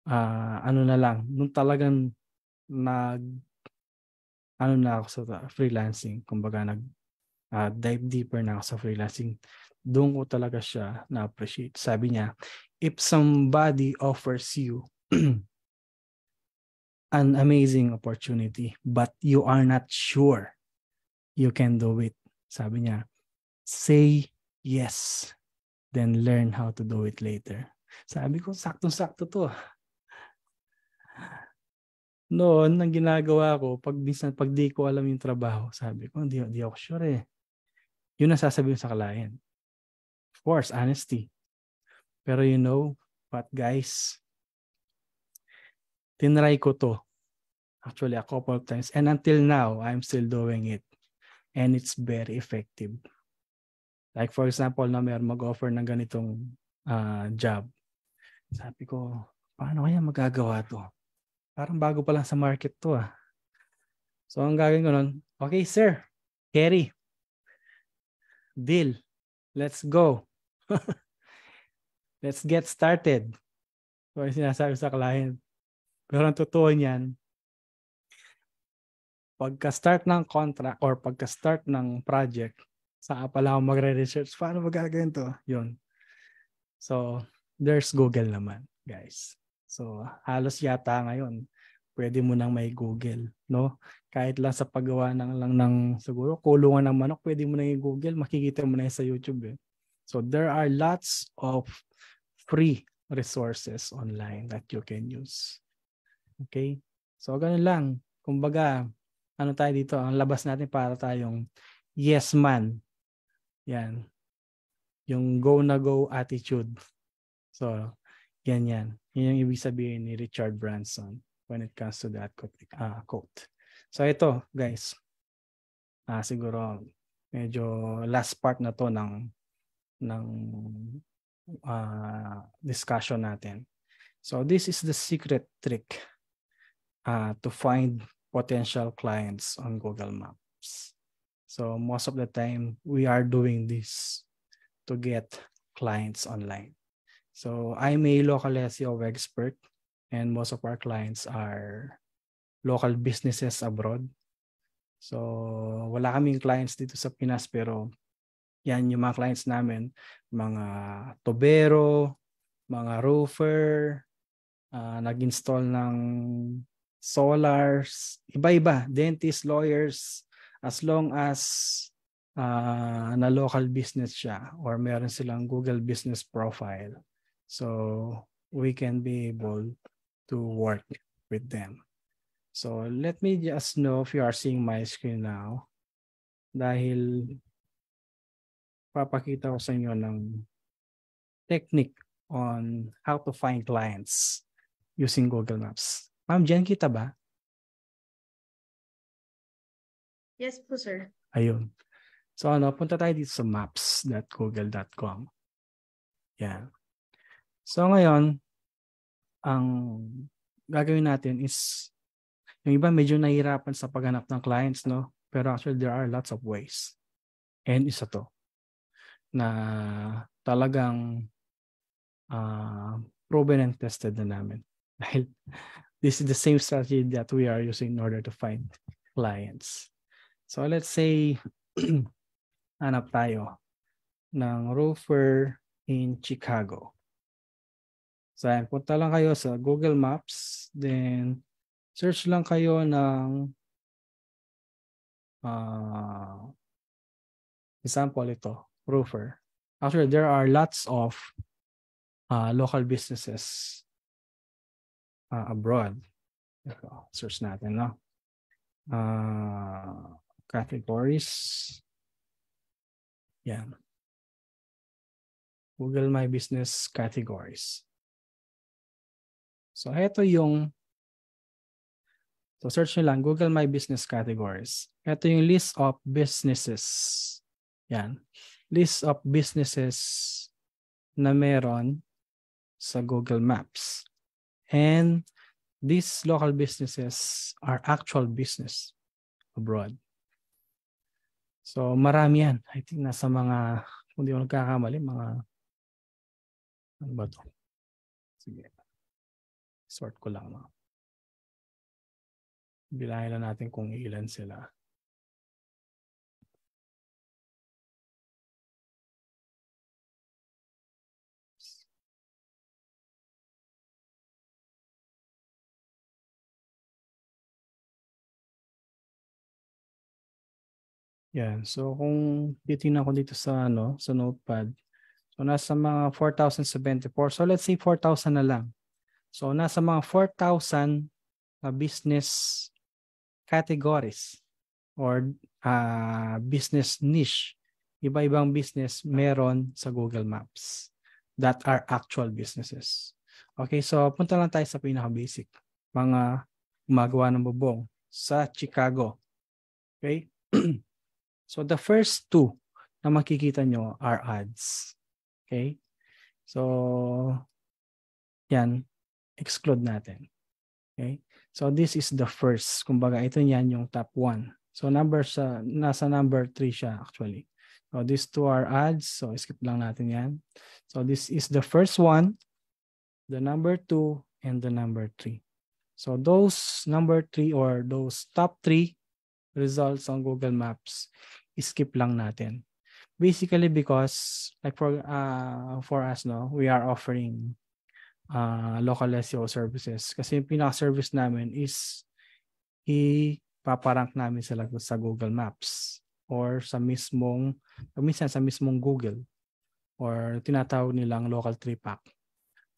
Na lang, nung talagang na ako sa freelancing, kumbaga dive deeper na ako sa freelancing, doon ko talaga siya na-appreciate. Sabi niya, if somebody offers you an amazing opportunity, but you are not sure you can do it, sabi niya, say yes, then learn how to do it later. Sabi ko, saktong-sakto to. Noon, ang ginagawa ko, pag di ko alam yung trabaho, sabi ko, di ako sure eh. Yun ang sasabihin sa client. Of course, honesty. Pero you know what, guys? Tinry ko to. Actually, a couple of times. And until now, I'm still doing it. And it's very effective. Like for example, na meron mag-offer ng ganitong job. Sabi ko, paano kaya magagawa to? Parang bago pa lang sa market to ah. So ang gagawin ko nun, okay sir, Kerry, deal, let's go. Let's get started. So yung sinasabi sa client. Pero ang totoo niyan, pagka-start ng contract or pagka-start ng project, saan pala ako magre-research, paano magagawin to? Yun. So, there's Google naman, guys. So, halos yata ngayon, pwede mo nang may Google, no? Kahit lang sa paggawa ng siguro, kulungan ng manok, pwede mo nang i-Google, makikita mo na sa YouTube eh. So, there are lots of free resources online that you can use. Okay? So, ganun lang. Kumbaga, ano tayo dito? Ang labas natin para tayong yes man. Yan. Yung go na go attitude. So, yan. Yan yung ibig sabihin ni Richard Branson when it comes to that quote. So, ito, guys. Siguro, medyo last part na to ng discussion natin. So, this is the secret trick to find potential clients on Google Maps. So, most of the time, we are doing this to get clients online. So, I'm a local SEO expert and most of our clients are local businesses abroad. So, wala kaming clients dito sa Pinas pero yan yung mga clients namin, mga tubero, mga roofer, nag-install ng solars, iba-iba, dentists, lawyers, as long as na local business siya or meron silang Google Business Profile. So we can be able to work with them. So let me just know if you are seeing my screen now. Dahil papakita ko sa inyo ng technique on how to find clients using Google Maps. Ma'am Jen, kita ba? Yes po, sir. Ayun. So punta tayo dito sa maps.google.com. Yan. So ngayon, ang gagawin natin is, yung iba medyo nahihirapan sa paghanap ng clients, no? Pero actually there are lots of ways. And isa to, na talagang proven and tested na namin. Dahil this is the same strategy that we are using in order to find clients. So let's say, hanap tayo ng roofer in Chicago. So ayan, punta lang kayo sa Google Maps, then search lang kayo ng example ito, roofer. Actually, there are lots of local businesses abroad. Ito, search natin, no? Categories. Yan. Google My Business categories. So, ito yung search nyo lang, Google My Business categories. Ito yung list of businesses. Yan. List of businesses na meron sa Google Maps. And these local businesses are actual business abroad. So, marami yan. I think nasa mga, kung di ko nagkakamali, mga, ano ba ito? Sige. Sort ko lang. No? Bilangin lang natin kung ilan sila. Yan. So kung titingnan ko dito sa sa Notepad, so nasa mga 4,074. So let's say 4,000 na lang. So nasa mga 4,000 business categories or business niche. Iba-ibang business meron sa Google Maps that are actual businesses. Okay, so punta lang tayo sa pinaka-basic. Mga gumagawa ng bubong sa Chicago. Okay? So the first two na makikita nyo are ads. Okay? So, yan, exclude natin. Okay? So this is the first. Kumbaga, ito yan yung top 1. So nasa number 3 siya actually. So these two are ads. So skip lang natin yan. So this is the first one, the number 2, and the number 3. So those number 3 or those top 3 results on Google Maps, skip lang natin. Basically because like for us, we are offering local SEO services. Kasi yung pinaka-service namin is ipaparank namin sila sa Google Maps or minsan sa mismong Google or tinatawag nilang local 3-pack.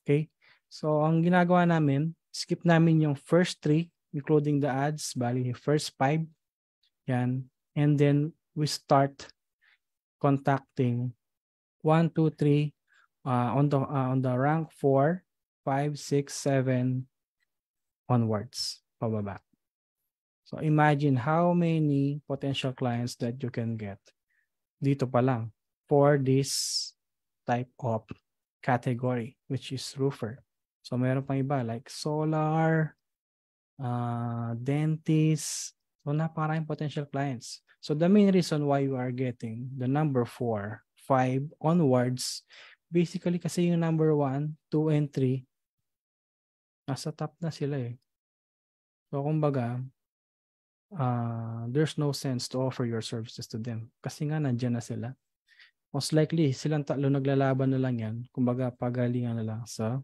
Okay? So, ang ginagawa namin, skip namin yung first 3, including the ads, bali yung first 5. Yan. And then, we start contacting 1, 2, 3 on the rank 4, 5, 6, 7 onwards, pababa. So imagine how many potential clients that you can get dito pa lang for this type of category, which is roofer. So meron pang iba like solar, dentist. So napakaraming potential clients. So the main reason why you are getting the number 4, 5 onwards, basically kasi yung number 1, 2, and 3, nasa top na sila eh. So kumbaga, there's no sense to offer your services to them. Kasi nga nandyan na sila. Most likely, silang tatlo naglalaban na lang yan. Kumbaga, pagalingan na lang sa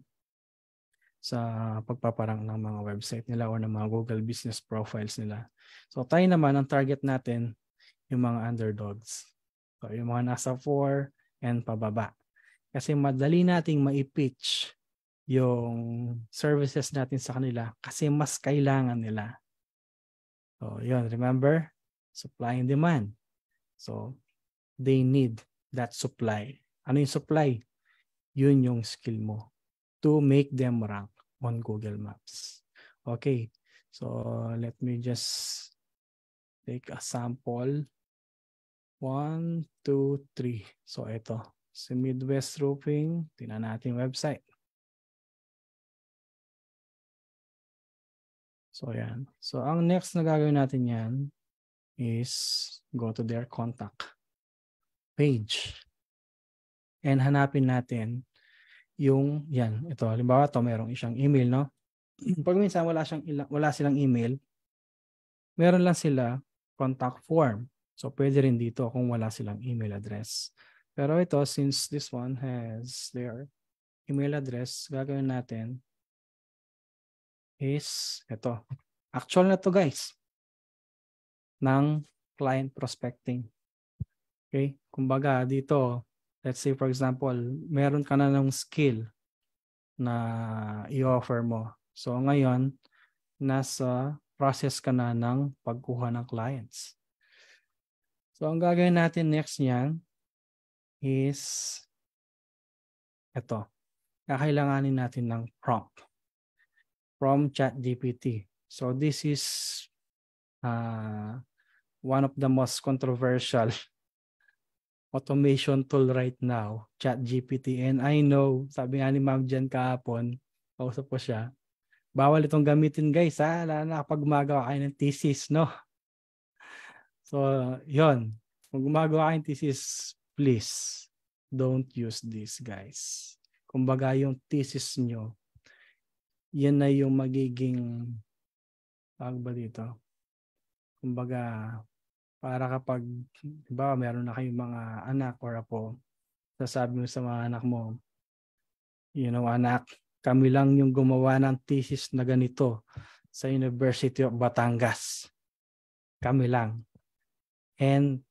pagpaparang ng mga website nila or ng mga Google business profiles nila. So tayo naman, ang target natin, yung mga underdogs. So, yung mga nasa 4 and pababa. Kasi madali nating maipitch yung services natin sa kanila kasi mas kailangan nila. So, yun. Remember? Supply and demand. So, they need that supply. Ano yung supply? Yun yung skill mo to make them rank on Google Maps. Okay. So, let me just take a sample. 1, 2, 3. So, ito. Si Midwest Roofing. Tingnan natin yung website. So, yan. So, ang next na gagawin natin yan is go to their contact page. And hanapin natin yung, yan, ito. Halimbawa, ito, merong isang email, no? Pag minsan wala silang email, meron lang sila contact form. So, pwede rin dito kung wala silang email address. Pero ito, since this one has their email address, gagawin natin is ito. Actual na to guys ng client prospecting. Okay? Kumbaga dito, let's say for example, meron ka na ng skill na i-offer mo. So ngayon, nasa process ka na ng pagkuha ng clients. So ang gagawin natin next niyan is ito. Kakailanganin natin ng prompt from ChatGPT. So this is one of the most controversial automation tool right now, ChatGPT. And I know, sabi nga ni Ma'am Jen kahapon, kausap ko siya, bawal itong gamitin guys ha, lalo na kapag gumagawa kayo ng thesis, no? So, yon. Kung gumagawa kayo ng thesis, please, don't use this guys. Kumbaga yung thesis nyo, yan na yung magiging, tawag ba dito? Kumbaga, para kapag, diba, meron na kayong mga anak or apo, sasabi mo sa mga anak mo, you know, anak, kami lang yung gumawa ng thesis na ganito sa University of Batangas. Kami lang. And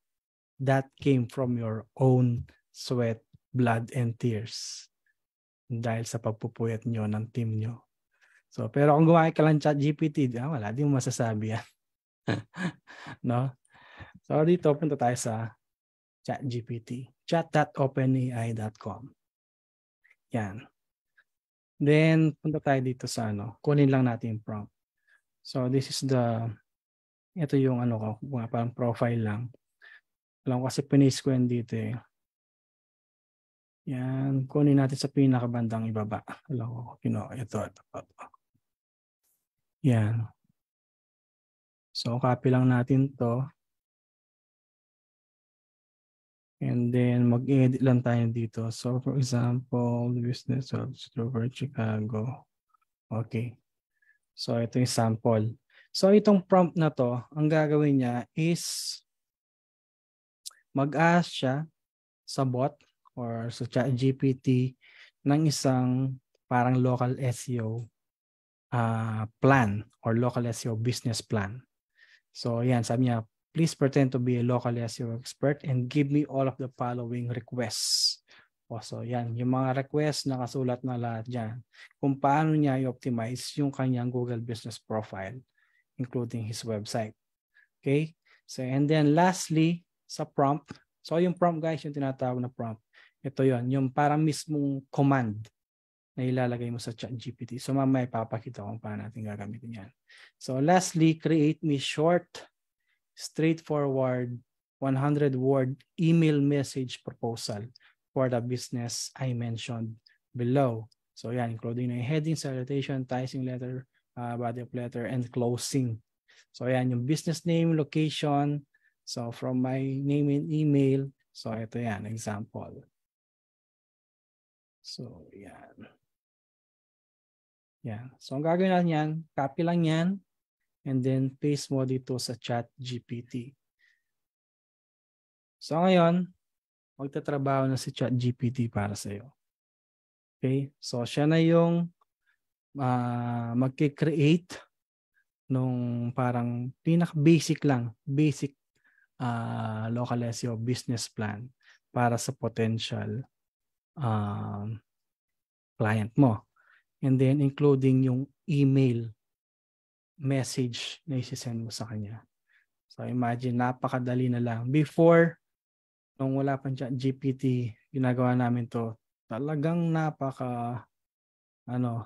that came from your own sweat, blood, and tears. Dahil sa pagpupuyat nyo ng team nyo. So, pero kung gumamit ka lang ChatGPT, wala, di mo masasabi yan. No? So, dito, punta tayo sa ChatGPT. chat.openai.com. Yan. Then, punta tayo dito sa kunin lang natin yung prompt. So, this is ito yung parang profile lang. Alam ko kasi pinis ko yan dito eh. Yan, kunin natin sa pinakabandang ibaba. Alam ko, ito. Yan. So, copy lang natin to. And then, mag-edit lang tayo dito. So, for example, business of Chicago. Okay. So, ito yung sample. So, itong prompt na to, ang gagawin niya is mag-ask siya sa bot or sa ChatGPT ng isang parang local SEO plan or local SEO business plan. So, yan, sabi niya, please pretend to be a local SEO expert and give me all of the following requests. So, yan, yung mga requests nakasulat na lahat dyan. Kung paano niya i-optimize yung kanyang Google Business Profile, including his website. Okay? So, and then lastly, sa prompt. So, yung prompt guys, yung tinatawag na prompt. Ito yon, yung parang mismong command na ilalagay mo sa ChatGPT. So, mamaya ipapakita ko kung paano natin gagamitin yan. So, lastly, create me short, straightforward, 100-word email message proposal for the business I mentioned below. So, yan, including yung heading, salutation, titling letter, body of letter, and closing. So, yan, yung business name, location. So, from my name and email. So, ito yan, example. So, yan. Yan. So, ang gagawin natin yan, copy lang yan, and then paste mo dito sa ChatGPT. So, ngayon, magtatrabaho na si ChatGPT para sa iyo. Okay? So, siya na yung magkikreate nung parang pinaka-basic lang, basic local SEO business plan para sa potential client mo. And then including yung email message na isi-send mo sa kanya. So imagine, napakadali na lang. Before, nung wala pang ChatGPT, ginagawa namin to, talagang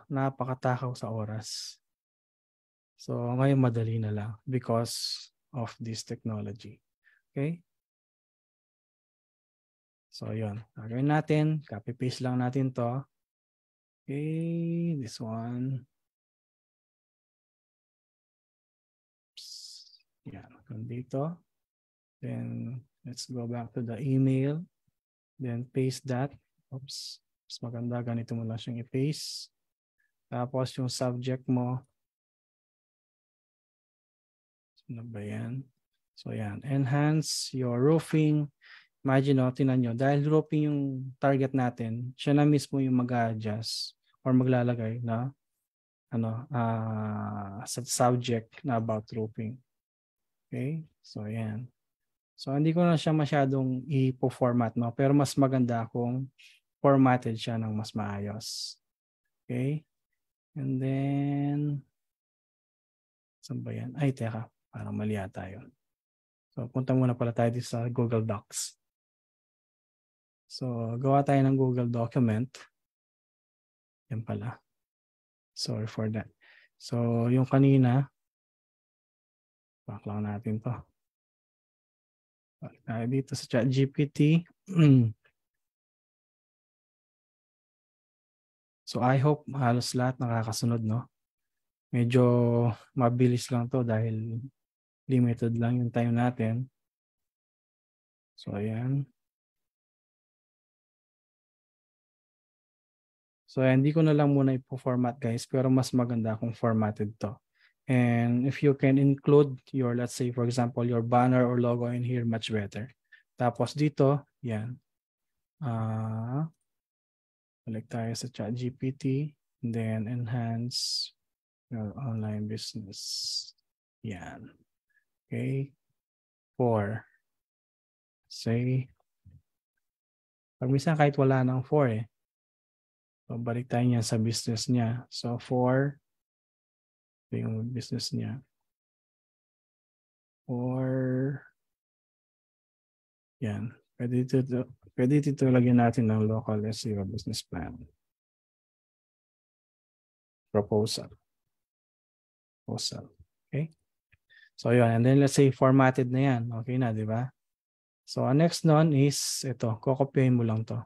napakatakaw sa oras. So ngayon madali na lang because of this technology. Okay? So yun, gagawin natin, copy-paste lang natin to. Okay, this one. Yan, dito. Then, let's go back to the email. Then, paste that. Oops. Mas maganda, ganito mo lang siyang i-paste. Tapos, yung subject mo. Ano ba yan? So, yan. Enhance your roofing. Imagine, tinan nyo. Dahil roofing yung target natin, siya na mismo yung mag-adjust or maglalagay na sa subject na about roofing. Okay? So, yan. So, hindi ko na siya masyadong i-format, no? Pero mas maganda kung formatted siya ng mas maayos. Okay? And then, saan ba yan? Ay, teka. Parang mali yata yun. So, punta muna pala tayo dito sa Google Docs. So, gawa tayo ng Google document. Yan pala. Sorry for that. So, yung kanina, back lang natin to. Tayo dito sa ChatGPT. So, I hope halos lahat nakakasunod, no? Medyo mabilis lang to dahil limited lang yung time natin. So, ayan. So, hindi ko na lang muna ipo-format, guys, pero mas maganda kung formatted to. And if you can include your, let's say, for example, your banner or logo in here, much better. Tapos dito, yan. Balik tayo sa ChatGPT. And then, enhance your online business. Yan. Okay. 4. Say, pag minsan kahit wala ng 4 eh. So, balik tayo niya sa business niya. So, 4. Ito yung business niya. Or, yan. Pwede dito lagyan natin ng local SEO business plan. Proposal. Okay? So, yun. And then, let's say, formatted na yan. Okay na, di ba? So, next nun is, ito. Kokopyahin mo lang to.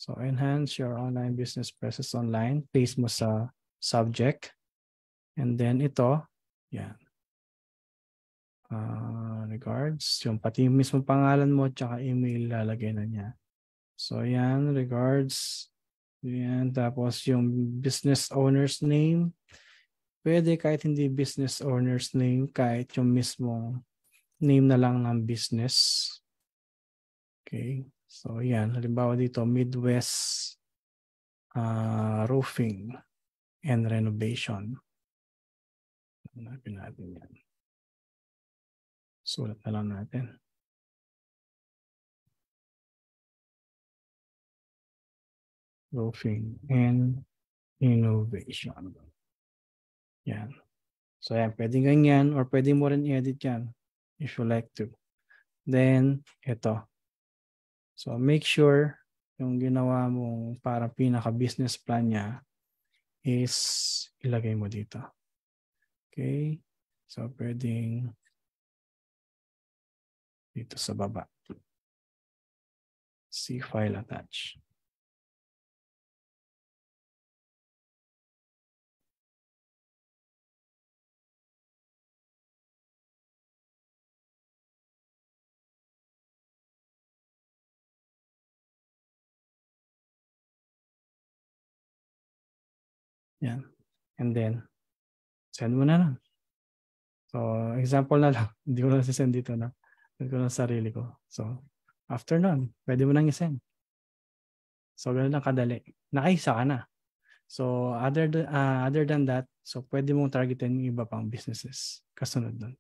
So, enhance your online business presence online. Paste mo sa subject. And then, ito. Yan. Regards. Yung pati yung mismo pangalan mo tsaka email lalagay na niya. So, yan. Regards. Yan. Tapos, yung business owner's name. Pwede kahit hindi business owner's name, kahit yung mismo name na lang ng business. Okay. So, yan. Halimbawa dito, Midwest Roofing and Renovation. Hanapin natin yan. Sulat na lang natin. Roofing and Innovation. Yan. So, yan. Pwede ganyan or pwede mo rin i-edit yan if you like to. Then, ito. So, make sure yung ginawa mong parang pinaka-business plan niya is ilagay mo dito. Okay? So, pwedeng dito sa baba. See file attach. Yan. And then, send mo na lang. So, example na lang. Hindi ko lang sisend dito na. Send ko lang sarili ko. So, after nun, pwede mo nang isend. So, ganun lang kadali. Nakaisa ka na. So, other than that, so pwede mong targetin yung iba pang businesses. Kasunod nun.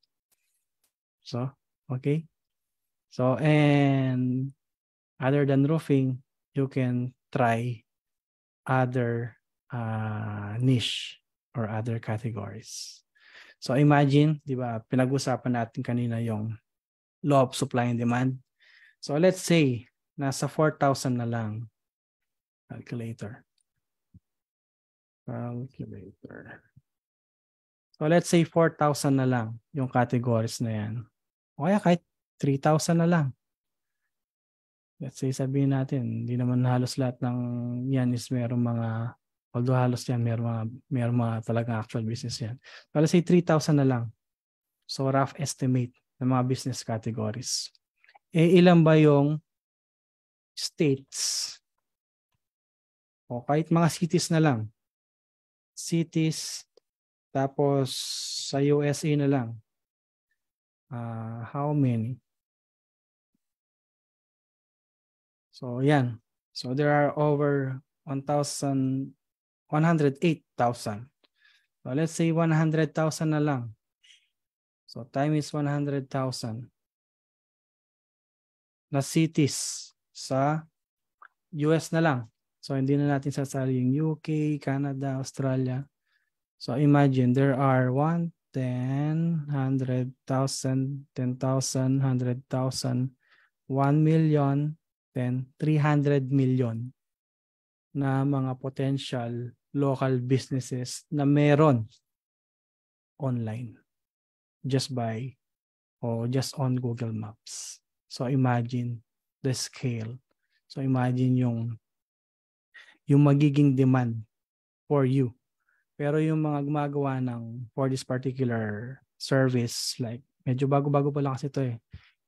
So, okay? So, and other than roofing, you can try other niche or other categories. So imagine, di ba, pinag-usapan natin kanina yung law of supply and demand. So let's say, nasa 4,000 na lang. Calculator. So let's say 4,000 na lang yung categories na yan. O kaya kahit 3,000 na lang. Let's say sabihin natin, hindi naman halos lahat ng yan is merong mga, although halos yan merong mga talagang actual business yan. So let's say 3,000 na lang. So rough estimate ng mga business categories. Ilan ba yung states? O kahit mga cities na lang. Cities, tapos sa USA na lang. How many? So yan. So there are over 108,000. So let's say 100,000 na lang. So time is 100,000 na cities sa US na lang. So hindi na natin sasali yung UK, Canada, Australia. So imagine there are 1, 10, 100,000, 10,000, 100,000, 1 million, then 300 million na mga potential local businesses na meron online just by or just on Google Maps. So imagine the scale. So imagine yung magiging demand for you. Pero yung mga gumagawa ng for this particular service, like medyo bago-bago pa lang kasi ito eh.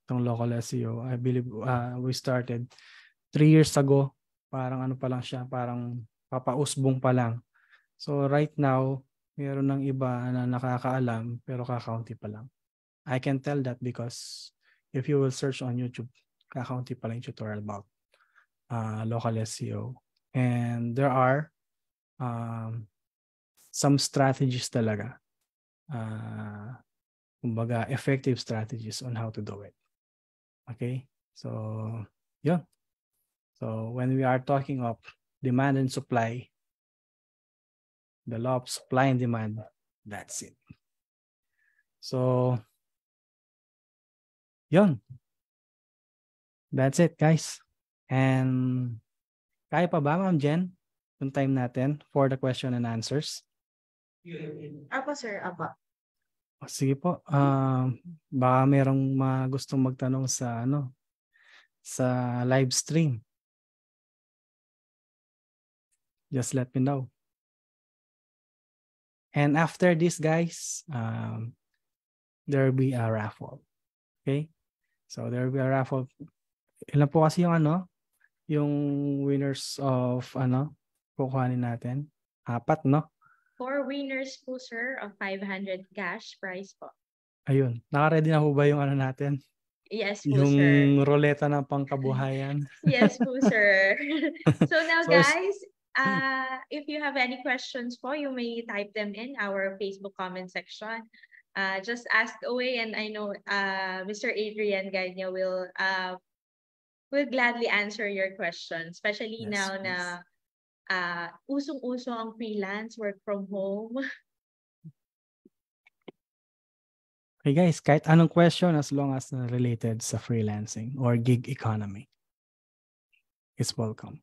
Itong local SEO. I believe we started 3 years ago. Parang ano pa lang siya, parang papausbong pa lang. So right now, meron ng iba na nakakaalam pero kakaunti pa lang. I can tell that because if you will search on YouTube, kakaunti pa lang yung tutorial about local SEO. And there are some strategies talaga. Kumbaga, effective strategies on how to do it. Okay? So, yeah. So, when we are talking of demand and supply, the law of supply and demand, that's it. So, yun. That's it, guys. And kaya pa ba, Ma'am Jen, yung time natin for the question and answers? Apo, sir. Apo. Sige po. Baka merong gustong magtanong sa sa live stream. Just let me know. And after this, guys, there will be a raffle. Okay? So there will be a raffle. Ilan po kasi yung winners of kukuhanin natin? 4, no? 4 winners po, sir, of 500 cash prize po. Ayun. Naka-ready na po ba yung natin? Yes po, yung sir. ruleta ng pangkabuhayan? Yes po, sir. So now, So, guys, if you have any questions po, you may type them in our Facebook comment section. Just ask away, and I know Mr. Adrian Gagno will gladly answer your question, especially yes, now na usong-uso ang freelance work from home. Okay guys, kahit anong question as long as related sa freelancing or gig economy is welcome.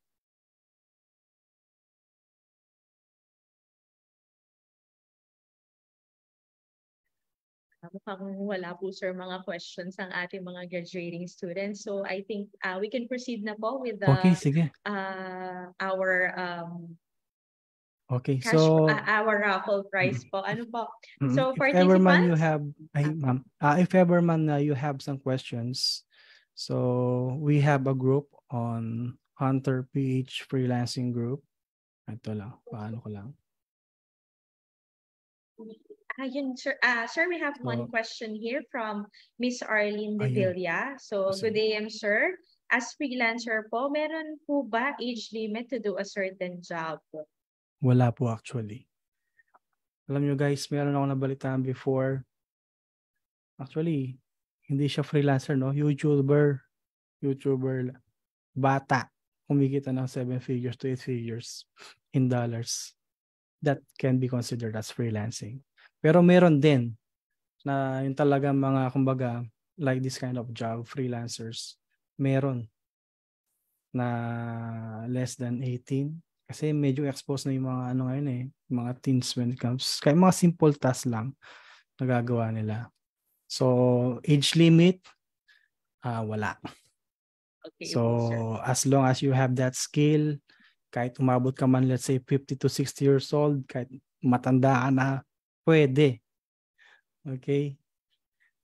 Mukhang wala po, sir, mga questions ang ating mga graduating students. So I think we can proceed na po with Okay, sige. Our Okay, cash, so our raffle prize po. Ano po? So if ever man you participants, have, ma'am, if ever man you have some questions, so we have a group on Hunter PH Freelancing Group. Ito lang, paano ko lang. yun, sir. Sir, we have one question here from Miss Arlene De Ayun. Villa. So, good day, sir. As freelancer po, meron po ba age limit to do a certain job? Wala po actually. Alam nyo guys, meron ako nabalitaan before. Actually, Hindi siya freelancer, no? YouTuber, bata, kumikita ng 7 figures to 8 figures in dollars. That can be considered as freelancing. Pero meron din na yung talagang mga, kumbaga, like this kind of job, freelancers, meron na less than 18. Kasi medyo exposed na yung mga ano ngayon mga teens when it comes, kaya mga simple tasks lang nagagawa nila. So, age limit, wala. Okay, So, sir. as long as you have that skill, kahit umabot ka man, let's say, 50 to 60 years old, kahit matanda ka na, pwede. Okay?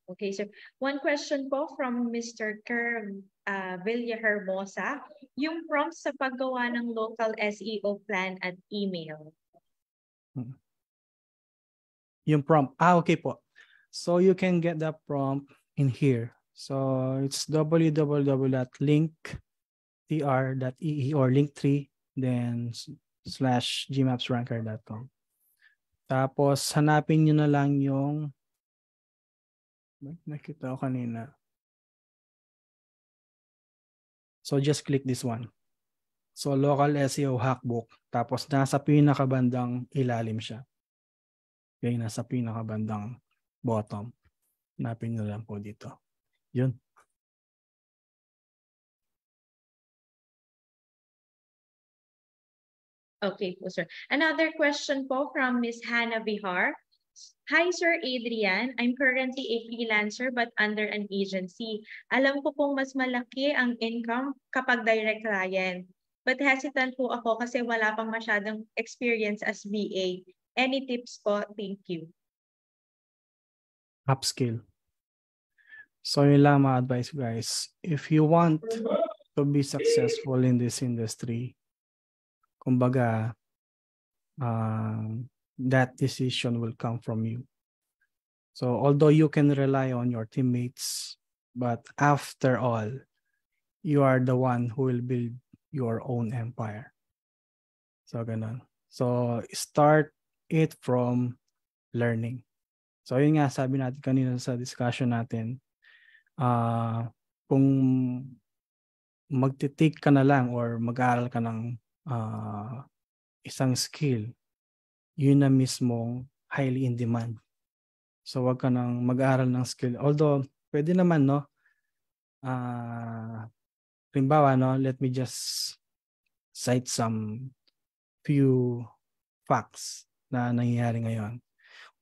Okay, sir. One question po from Mr. Kerr Villahermosa. Yung prompts sa paggawa ng local SEO plan at email. Yung prompt. Okay po. So, you can get the prompt in here. So, it's www.linktr.ee or linktree, then /gmapsranker.com. Tapos, hanapin nyo na lang yung nakita ko kanina. So, just click this one. So, local SEO hackbook. Tapos, nasa pinakabandang ilalim siya. Okay, nasa pinakabandang bottom. Hanapin nyo lang po dito. Yun. Okay po, sir. Another question po from Miss Hannah Bihar. Hi, Sir Adrian. I'm currently a freelancer but under an agency. Alam ko pong mas malaki ang income kapag direct client. But hesitant po ako kasi wala pang masyadong experience as VA. Any tips po? Thank you. Upskill. So, yun lang mga advice, guys. If you want to be successful in this industry, kumbaga, that decision will come from you. So, although you can rely on your teammates, but after all, you are the one who will build your own empire. So, ganun. So, start it from learning. So, yun nga, sabi natin kanina sa discussion natin, kung magtitake ka na lang or mag-aaral ka ng isang skill, yun na mismong highly in demand. So, wag ka nang mag-aaral ng skill. Although, pwede naman, no? Halimbawa, no? Let me just cite some few facts na nangyayari ngayon.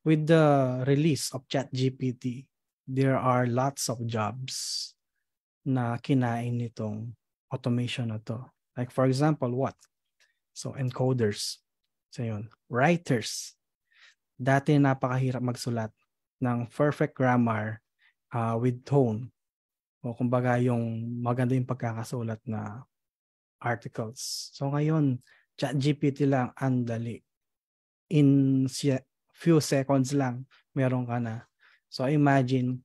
With the release of ChatGPT, there are lots of jobs na kinain nitong automation na to. Like for example, what? So encoders. So yun. Writers. Dati napakahirap magsulat ng perfect grammar with tone. O kumbaga yung maganda yung pagkakasulat na articles. So ngayon, ChatGPT lang ang dali. In few seconds lang, meron ka na. So imagine,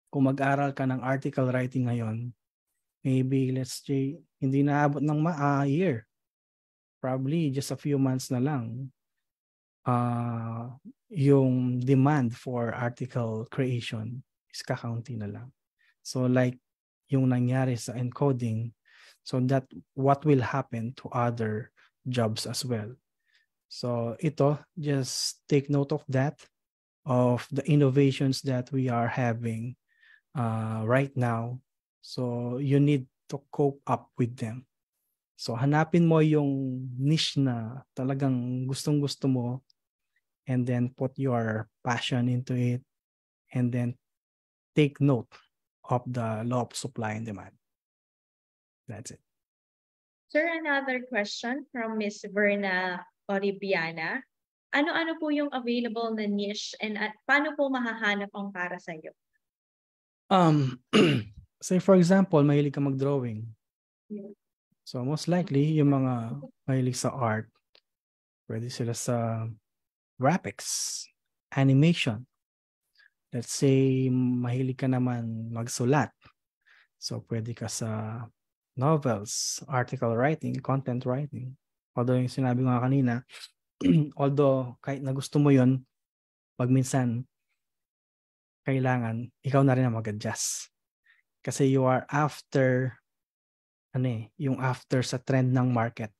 kung mag-aral ka ng article writing ngayon, maybe let's say, hindi naabot ng year. Probably just a few months na lang. Yung demand for article creation is kakaunti na lang. So like yung nangyari sa encoding, so that what will happen to other jobs as well. So ito, just take note of that, of the innovations that we are having right now. So you need to cope up with them. So hanapin mo yung niche na talagang gustong-gusto mo, and then put your passion into it, and then take note of the law of supply and demand. That's it. Sir, another question from Miss Verna Oribiana. Ano-ano po yung available na niche and paano po mahahanap ang para sa iyo? Say for example, mahilig ka mag-drawing. So most likely, yung mga mahilig sa art, pwede sila sa graphics, animation. Let's say, mahilig ka naman magsulat. So pwede ka sa novels, article writing, content writing. Although yung sinabi ko nga kanina, although kahit na gusto mo yun, pag minsan, kailangan ikaw na rin ang mag-adjust. Kasi you are after, yung after sa trend ng market.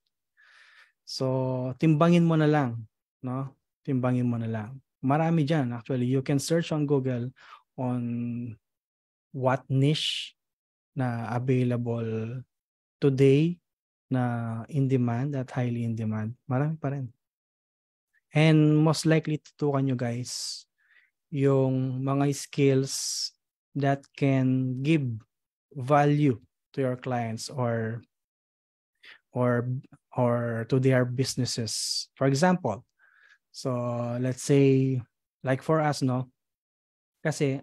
So, timbangin mo na lang, no? Timbangin mo na lang. Marami dyan, actually. You can search on Google on what niche na available today na in demand at highly in demand. Marami pa rin. And most likely tutukan nyo guys yung mga skills that can give value to your clients or to their businesses. For example, so let's say like for us, no? Kasi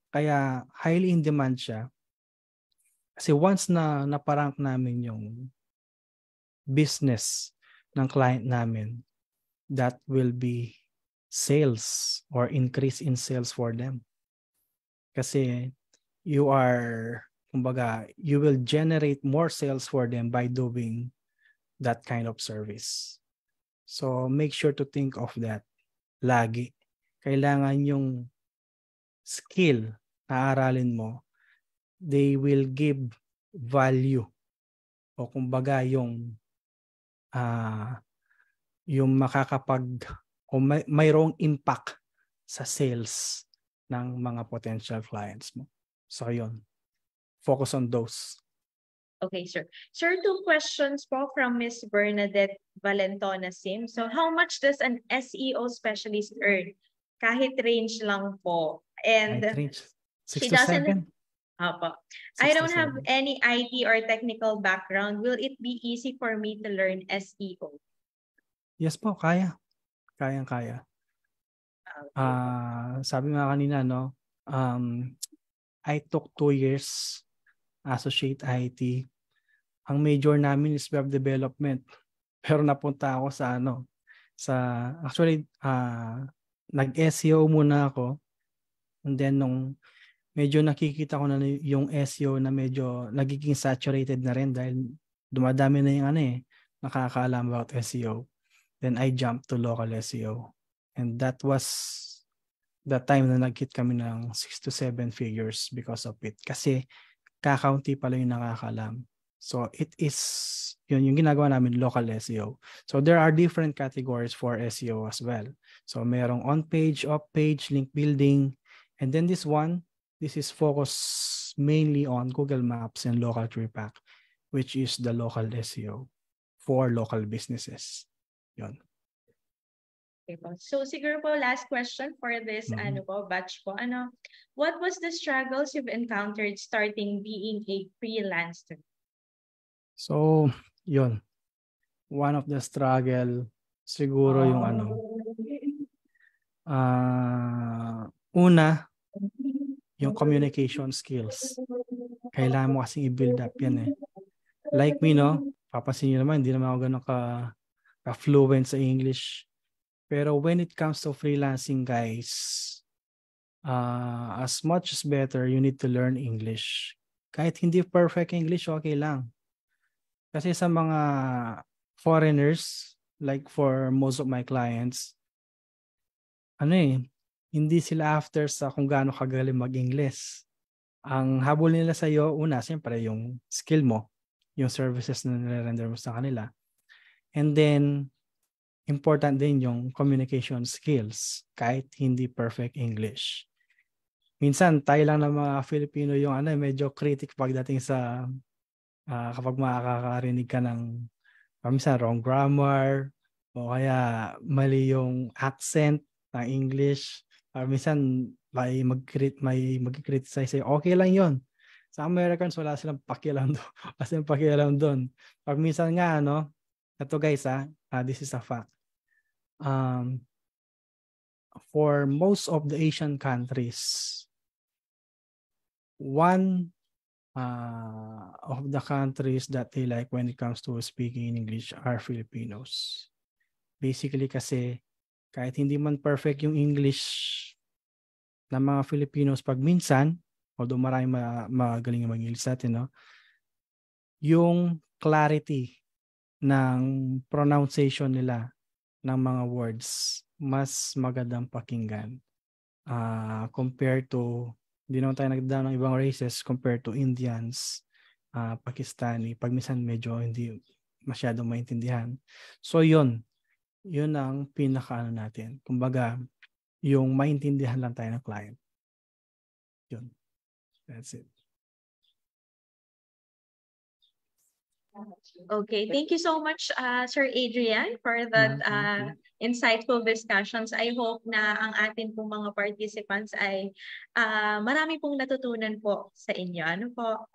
kaya highly in demand siya kasi once na naparank namin yung business ng client namin, that will be sales or increase in sales for them. Kasi you will generate more sales for them by doing that kind of service. So make sure to think of that lagi. Kailangan yung skill na aralin mo, they will give value o kumbaga yung mayroong impact sa sales ng mga potential clients mo. So yun, focus on those. Okay, sir. Sir, 2 questions po from Miss Bernadette Valentona Sim. So how much does an SEO specialist earn? Kahit range lang po. And range 6 she to doesn't 7. Opo. 6 I to don't have 7. any IT or technical background. Will it be easy for me to learn SEO? Yes po, kaya. Kayang-kaya. Sabi nga kanina, no? I took 2 years associate IT. Ang major namin is web development. Pero napunta ako actually nag-SEO muna ako. And then nung medyo nakikita ko na yung SEO na medyo nagiging saturated na rin dahil dumadami na yung nakakaalam about SEO. Then I jumped to local SEO. And that was the time na nag-hit kami ng 6 to 7 figures because of it. Kasi kakaunti pala yung nakakaalam. So it is, yun yung ginagawa namin, local SEO. So there are different categories for SEO as well. So merong on-page, off-page, link building. And then this is focused mainly on Google Maps and local tree pack, which is the local SEO for local businesses. Yun. Okay po. So siguro po last question for this batch po. What was the struggles you've encountered starting being a freelancer? So, yun. One of the struggle siguro yung una, yung communication skills. Kailangan mo kasing i-build up yan Like me, no? Papansin nyo naman, hindi naman ako ganun ka-fluent sa English. Pero when it comes to freelancing, guys, as much as better, you need to learn English. Kahit hindi perfect English, okay lang. Kasi sa mga foreigners, like for most of my clients, hindi sila after sa kung gaano kagaling mag-English. Ang habol nila sa iyo, una, siyempre yung skill mo, yung services na nire-render mo sa kanila. And then, important din yung communication skills, kahit hindi perfect English. Minsan, tayo lang ng mga Filipino yung medyo critic pagdating sa kapag makakarinig ka ng minsan wrong grammar o kaya mali yung accent ng English. Minsan may mag-criticize sa'yo. Okay lang yon. Sa Americans, wala silang pakialam doon. Kasi pakialam doon. Pag minsan nga, ito guys, this is a fact. For most of the Asian countries, one of the countries that they like when it comes to speaking English are Filipinos. Basically kasi kahit hindi man perfect yung English ng mga Filipinos pag minsan, although marami magaling yung mag-English natin, yung clarity ng pronunciation nila ng mga words mas magandang pakinggan compared to, hindi naman tayo nagdaan ng ibang races compared to Indians, Pakistani, pag minsan medyo hindi masyadong maintindihan. So yun ang pinaka-ano natin. Kumbaga, yung maintindihan lang tayo ng client. Yun. That's it. Okay, thank you so much, Sir Adrian, for that insightful discussions. I hope na ang atin pong mga participants ay marami pong natutunan po sa inyo. Ano po?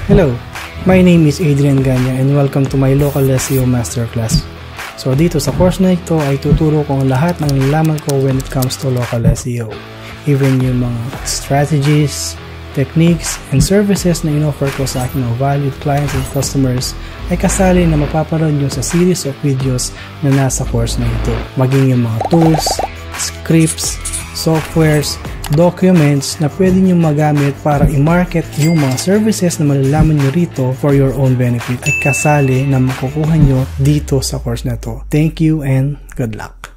Hello, my name is Adrian Ganya and welcome to my local SEO Masterclass. So dito sa course na ito ay tuturo ko ang lahat ng nalaman ko when it comes to local SEO. Even yung mga strategies, techniques, and services na in-offer ko sa aking mga valued clients and customers ay kasali na mapaparoon nyo sa series of videos na nasa course na ito. Maging yung mga tools, scripts, softwares, documents na pwede nyo magamit para i-market yung mga services na malalaman nyo rito for your own benefit ay kasali na makukuha nyo dito sa course na to. Thank you and good luck!